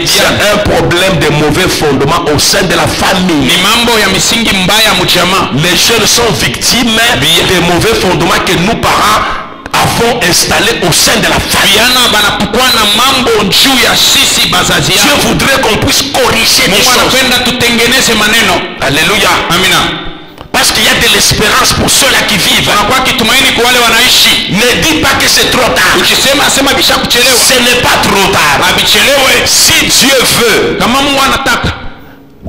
[SPEAKER 2] c'est un problème de mauvais fondement au sein de la famille.
[SPEAKER 3] ni mambo ya misingi mbaya mchama.
[SPEAKER 2] Les jeunes sont victimes des mauvais fondements que nous, parents, avons installés au sein de la famille.
[SPEAKER 3] Vijana banapukua na mambo juu ya sisi bazazi
[SPEAKER 2] Dieu
[SPEAKER 3] yao.
[SPEAKER 2] voudrait qu'on puisse corriger les
[SPEAKER 3] Mungu
[SPEAKER 2] choses.
[SPEAKER 3] anapenda tutengeneze maneno.
[SPEAKER 2] Alléluia.
[SPEAKER 3] Amina.
[SPEAKER 2] Parce qu'il y a de l'espérance pour ceux-là qui vivent.
[SPEAKER 3] Kwa kitumaini kwa wale wanaishi.
[SPEAKER 2] Ne dis pas que c'est trop tard.
[SPEAKER 3] Ukisema sema bisha kuchelewa.
[SPEAKER 2] Ce n'est pas trop tard.
[SPEAKER 3] Abichelewe.
[SPEAKER 2] Si Dieu veut
[SPEAKER 3] Kama Mungu anataka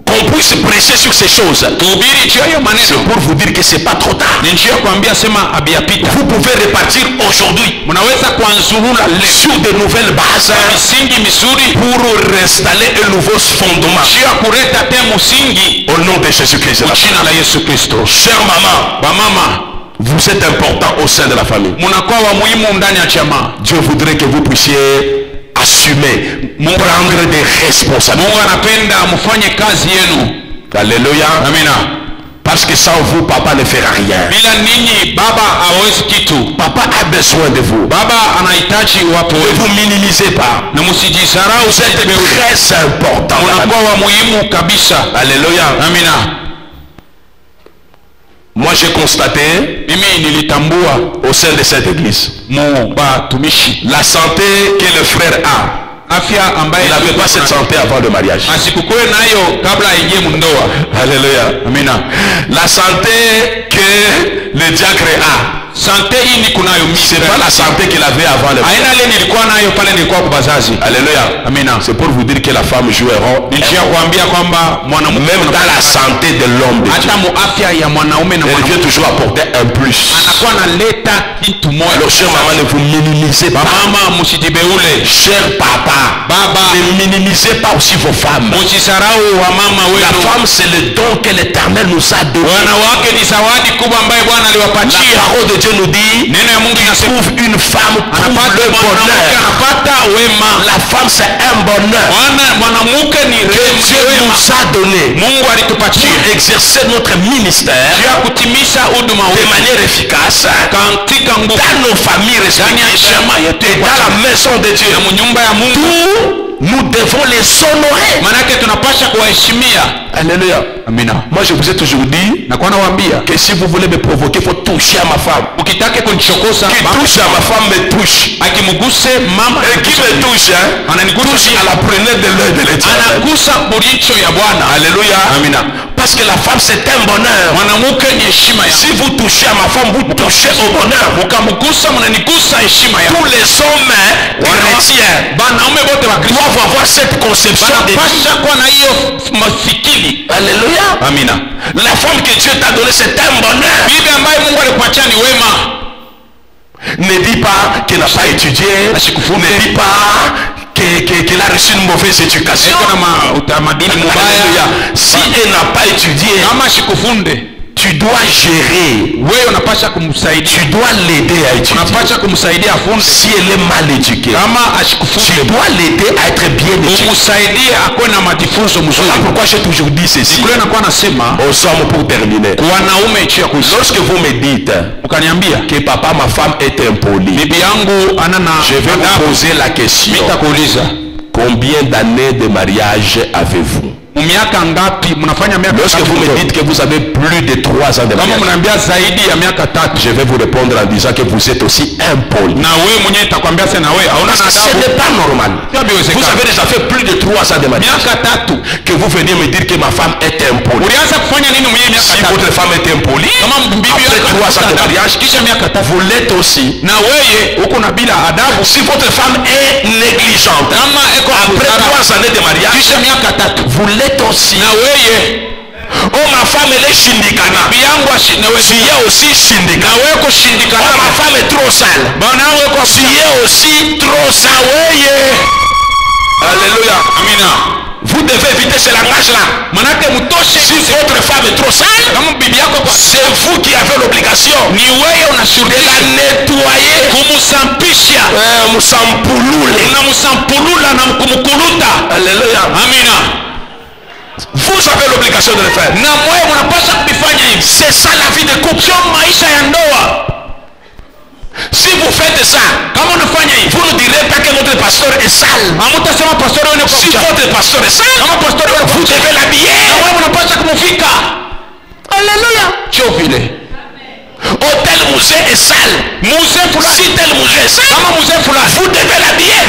[SPEAKER 2] qu'on puisse prêcher sur ces choses,
[SPEAKER 3] tuhubiri juu ya hiyo
[SPEAKER 2] c'est
[SPEAKER 3] maneno,
[SPEAKER 2] pour vous dire que c'est pas trop tard.
[SPEAKER 3] ni njia ya kuambia sema abiyapita.
[SPEAKER 2] Vous pouvez repartir aujourd'hui
[SPEAKER 3] Mnaweza kuanzurula leo
[SPEAKER 2] sur de nouvelles bases
[SPEAKER 3] misingi mizuri
[SPEAKER 2] pour réinstaller un nouveau fondement.
[SPEAKER 3] juu ya kuleta tena msingi
[SPEAKER 2] Au nom de Jésus-Christ.
[SPEAKER 3] kwa jina la Yesu Kristo.
[SPEAKER 2] Chère maman,
[SPEAKER 3] Bamama,
[SPEAKER 2] vous êtes important au sein de la famille.
[SPEAKER 3] mnakuwa wa muhimu ndani ya jamaa.
[SPEAKER 2] Dieu voudrait que vous puissiez assumer, prendre des responsabilités.
[SPEAKER 3] Mungu anapenda mfanye kazi yenu.
[SPEAKER 2] Alléluia.
[SPEAKER 3] Amina.
[SPEAKER 2] Parce que sans vous, papa ne fera rien.
[SPEAKER 3] Bila ninyi baba hawezi kitu.
[SPEAKER 2] Papa a besoin de vous.
[SPEAKER 3] Baba anahitaji wapo
[SPEAKER 2] Ne
[SPEAKER 3] wetu.
[SPEAKER 2] vous minimisez pas.
[SPEAKER 3] Na msijisarau,
[SPEAKER 2] Vous êtes très important.
[SPEAKER 3] mnakuwa wa muhimu kabisa.
[SPEAKER 2] Alléluia.
[SPEAKER 3] Amina.
[SPEAKER 2] Moi j'ai constaté
[SPEAKER 3] Mimi nilitambua
[SPEAKER 2] au sein de cette église
[SPEAKER 3] mu batumishi
[SPEAKER 2] la santé que le frère a.
[SPEAKER 3] afya ambaye
[SPEAKER 2] Il n'avait pas cette santé avant le mariage.
[SPEAKER 3] asikukuwe nayo kabla aingie mundoa.
[SPEAKER 2] Alléluia.
[SPEAKER 3] Amina.
[SPEAKER 2] La santé que le diacre a.
[SPEAKER 3] Sante hii ni kunayo
[SPEAKER 2] C'est pas la santé qu'il avait avant le mariage.
[SPEAKER 3] aina ile nilikuwa nayo pale nilikuwa kwa bazazi.
[SPEAKER 2] Alléluia.
[SPEAKER 3] Amina.
[SPEAKER 2] C'est pour vous dire que la femme joue un rôle.
[SPEAKER 3] Ni njia kuambia kwamba mwanamume
[SPEAKER 2] Même dans la santé de l'homme de Dieu,
[SPEAKER 3] hata mu afya ya mwanaume na
[SPEAKER 2] elle
[SPEAKER 3] mwanamke
[SPEAKER 2] vient toujours apporter un plus.
[SPEAKER 3] anakuwa analeta kitu moja.
[SPEAKER 2] Alors chère maman, ne vous minimisez pas.
[SPEAKER 3] Mama msijibeule.
[SPEAKER 2] Cher papa,
[SPEAKER 3] Baba
[SPEAKER 2] ne minimisez pas aussi vos femmes.
[SPEAKER 3] msisarau wa mama
[SPEAKER 2] La
[SPEAKER 3] wenu.
[SPEAKER 2] femme, c'est le don que l'Éternel nous a donné.
[SPEAKER 3] Wanawake ni zawadi kubwa ambayo Bwana
[SPEAKER 2] La
[SPEAKER 3] aliwapatia.
[SPEAKER 2] parole de Dieu nous dit,
[SPEAKER 3] Neno ya Mungu inasema
[SPEAKER 2] trouve une femme pour
[SPEAKER 3] anapata
[SPEAKER 2] le
[SPEAKER 3] mwanamke
[SPEAKER 2] bonheur.
[SPEAKER 3] anapata wema.
[SPEAKER 2] La femme, c'est un bonheur
[SPEAKER 3] Mwanamke ni
[SPEAKER 2] que Dieu
[SPEAKER 3] wema.
[SPEAKER 2] nous a donné
[SPEAKER 3] Mungu alitupatia
[SPEAKER 2] pour exercer notre ministère
[SPEAKER 3] ya kutimisha huduma
[SPEAKER 2] de
[SPEAKER 3] wetu
[SPEAKER 2] manière efficace
[SPEAKER 3] katika nguvu
[SPEAKER 2] dans nos familles
[SPEAKER 3] ndani ya
[SPEAKER 2] respectives
[SPEAKER 3] chama yetu
[SPEAKER 2] et dans la maison de Dieu.
[SPEAKER 3] na nyumba ya Mungu.
[SPEAKER 2] Tout nous devons les honorer.
[SPEAKER 3] Manake tunapasha kuwaheshimia.
[SPEAKER 2] Alléluia.
[SPEAKER 3] Amina.
[SPEAKER 2] Moi je vous ai toujours dit
[SPEAKER 3] na kwa nawaambia
[SPEAKER 2] que si vous voulez me provoquer, il faut toucher à ma femme.
[SPEAKER 3] Ukitaka kunichokoza,
[SPEAKER 2] qui touche à ma femme me touche.
[SPEAKER 3] Akimuguse mama
[SPEAKER 2] et qui me touche, hein, touche à la prenelle de l'œil de l'Éternel.
[SPEAKER 3] Anagusa buricho ya Bwana.
[SPEAKER 2] Alléluia.
[SPEAKER 3] Amina.
[SPEAKER 2] Parce que la femme c'est un bonheur.
[SPEAKER 3] Mwanamke ni heshima ya.
[SPEAKER 2] Si vous touchez à ma femme, vous touchez au bonheur.
[SPEAKER 3] Mukamugusa mnanigusa heshima ya.
[SPEAKER 2] Tous les hommes chrétiens doivent avoir cette conception de
[SPEAKER 3] mafikiri.
[SPEAKER 2] Alléluia.
[SPEAKER 3] Amina.
[SPEAKER 2] La femme que Dieu t'a donnée, c'est un bonheur.
[SPEAKER 3] Bibi ambaye Mungu alikuachia ni wema.
[SPEAKER 2] Ne dis pas qu'elle n'a pas étudié. Ne dis pas qu'elle a reçu une mauvaise éducation. Alléluia. Si elle n'a pas étudié, tu dois gérer. Tu dois l'aider à étudier. Si elle est mal éduquée, tu dois l'aider à être bien éduquée. Voilà pourquoi j'ai toujours dit ceci. Au somme pour terminer. Lorsque vous me dites que papa, ma femme est impoli, je vais vous poser la question. Combien d'années de mariage avez-vous? Lorsque vous me dites que vous avez plus de 3 ans de mariage, je vais vous répondre en disant que vous êtes aussi impoli. Ce n'est pas normal. Vous avez déjà fait plus de 3 ans de mariage, que vous veniez me dire que ma femme est impolie. Si votre femme est impolie, après 3 ans de mariage, vous l'êtes aussi. Si votre femme est négligente, après 3 années de mariage, vous l'êtes aussi. Oh, ma femme elle est shindikana. Tu es aussi shindikana. Oh, ma femme est trop sale. Tu es aussi trop sale. Alléluia. Amina. Vous devez éviter ce langage-là. Si votre femme est trop sale, c'est vous qui avez l'obligation de la nettoyer. Alléluia. Amina. Vous avez l'obligation de le faire. C'est ça la vie de couple. Si vous faites ça, vous ne direz pas que notre pasteur est sale. Si votre pasteur est sale, vous devez l'habiller. Alléluia. Oh, tel musée est sale. Si tel musée est sale, vous devez l'habiller.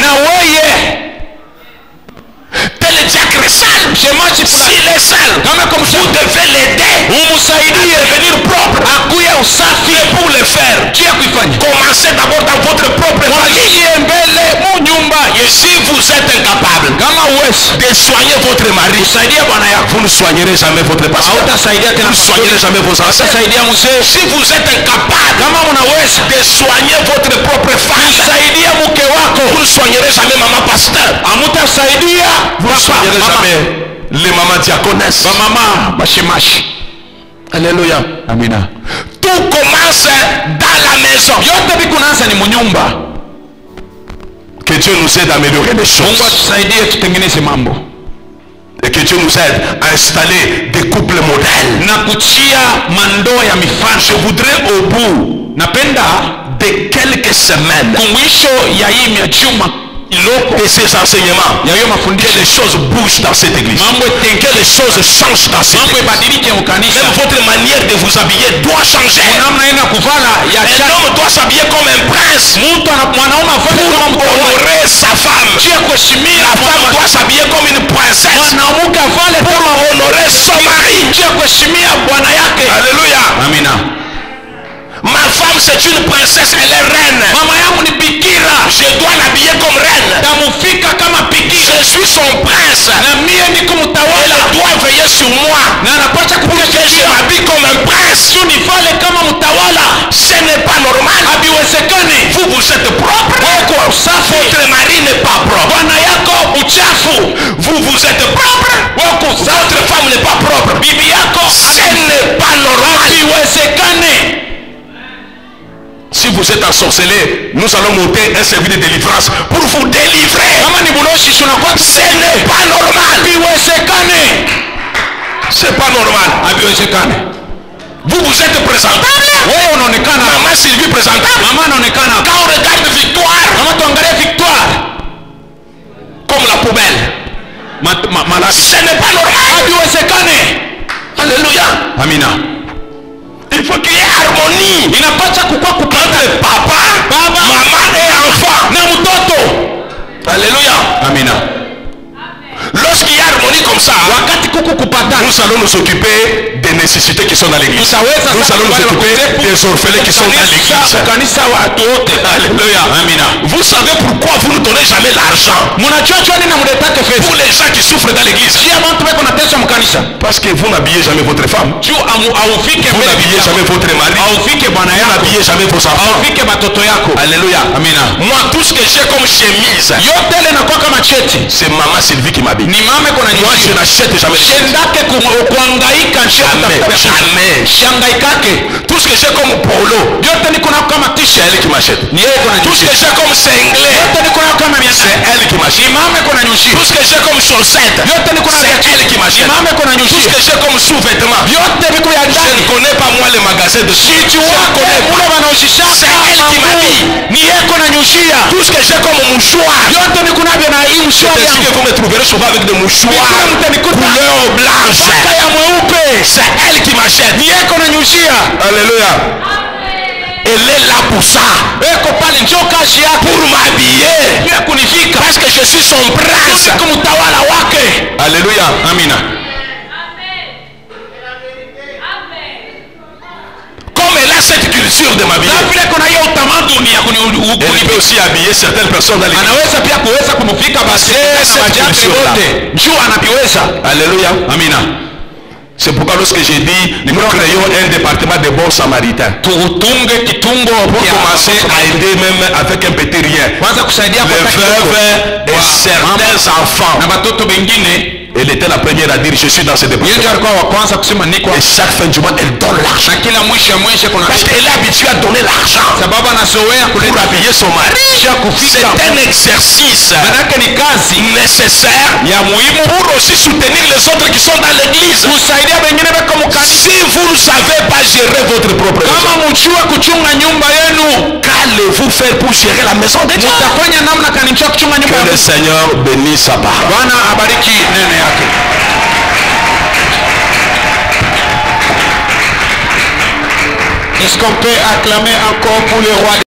[SPEAKER 2] Tel diacre est sale. S'il est sale, vous devez l'aider à devenir propre. Et pour le faire, commencez d'abord dans votre propre famille. Et si vous êtes incapable de soigner votre mari, vous ne soignerez jamais votre pasteur. Vous ne soignerez jamais vos enfants. Si vous êtes incapable de soigner votre propre femme, vous ne soignerez jamais maman pasteur. Vous ne soignerez jamais les mamans diaconesses. Alléluia. Amina. Tout commence dans la maison. Que Dieu nous aide à améliorer les choses. Et que Dieu nous aide à installer des couples modèles. Je voudrais au bout de quelques semaines de ces enseignements, que les choses bougent dans cette église, que les choses changent dans cette église. Même votre manière de vous habiller doit changer. Un homme doit s'habiller comme un prince pour honorer sa femme. La femme doit s'habiller comme une princesse pour honorer son mari. Alléluia. Amina. Ma femme c'est une princesse, elle est reine. Je dois l'habiller comme reine. Je suis son prince. Elle doit veiller sur moi pour que je m'habille comme un prince. Ce n'est pas normal. Vous êtes propre. Votre mari n'est pas propre. Vous êtes propre. Votre femme n'est pas propre. Ce n'est pas normal. Si vous êtes ensorcelé, nous allons monter un service de délivrance pour vous délivrer. Ce n'est pas normal. C'est pas normal. Vous vous êtes présentable. Maman Sylvie présentable. Quand on regarde Victoire, comme la poubelle.
[SPEAKER 3] Amina.
[SPEAKER 2] Il faut qu'il y ait harmonie.
[SPEAKER 3] Inapaswa kukua kupata
[SPEAKER 2] Papa, maman et enfant.
[SPEAKER 3] na mtoto.
[SPEAKER 2] Alléluia.
[SPEAKER 3] Amina.
[SPEAKER 2] Lorsqu'il y a harmonie comme ça, nous allons nous occuper des nécessités qui sont dans l'église. Nous allons nous occuper des orphelins qui sont dans l'église. Alléluia. Vous savez pourquoi vous ne donnez jamais l'argent pour les gens qui souffrent dans l'église? Parce que vous n'habillez jamais votre femme. Vous n'habillez jamais votre mari. Vous n'habillez jamais vos enfants. Alléluia. Moi, tout ce que j'ai comme chemise, c'est maman Sylvie qui m'habille. Moi, je n'achète jamais. Jamais. Tout ce que j'ai comme polo, c'est elle qui m'achète. Tout ce que j'ai comme singlet, c'est elle qui m'achète. Tout ce que j'ai comme chaussettes, c'est elle qui m'achète. Tout ce que j'ai comme sous-vêtements, je ne connais pas moi les magasins de si tu vois, c'est elle qui m'habille. Tout ce que j'ai comme mouchoir, c'est que vous me trouverez souvent avec des mouchoirs couleur blanche. C'est elle qui m'achète. Alléluia. Elle est là pour ça. Pour m'habiller. Parce que je suis son prince. Alléluia. Amina. Comme elle a cette culture de m'habiller, elle peut aussi habiller certaines personnes dans l'église. Alléluia. Amina. C'est pourquoi lorsque j'ai dit nous créons un département de bons samaritains pour commencer à aider même avec un petit rien les veuves et certains enfants. Elle était la première à dire je suis dans ce département. Et chaque fin du mois elle donne l'argent. Parce qu'elle est habituée à donner l'argent pour habiller son mari. C'est un exercice nécessaire pour aussi soutenir les autres qui sont dans l'église. Si vous ne savez pas gérer votre propre maison, qu'allez-vous faire pour gérer la maison de Dieu? Que le Seigneur bénisse sa parole.
[SPEAKER 3] Est-ce qu'on peut acclamer encore pour le roi?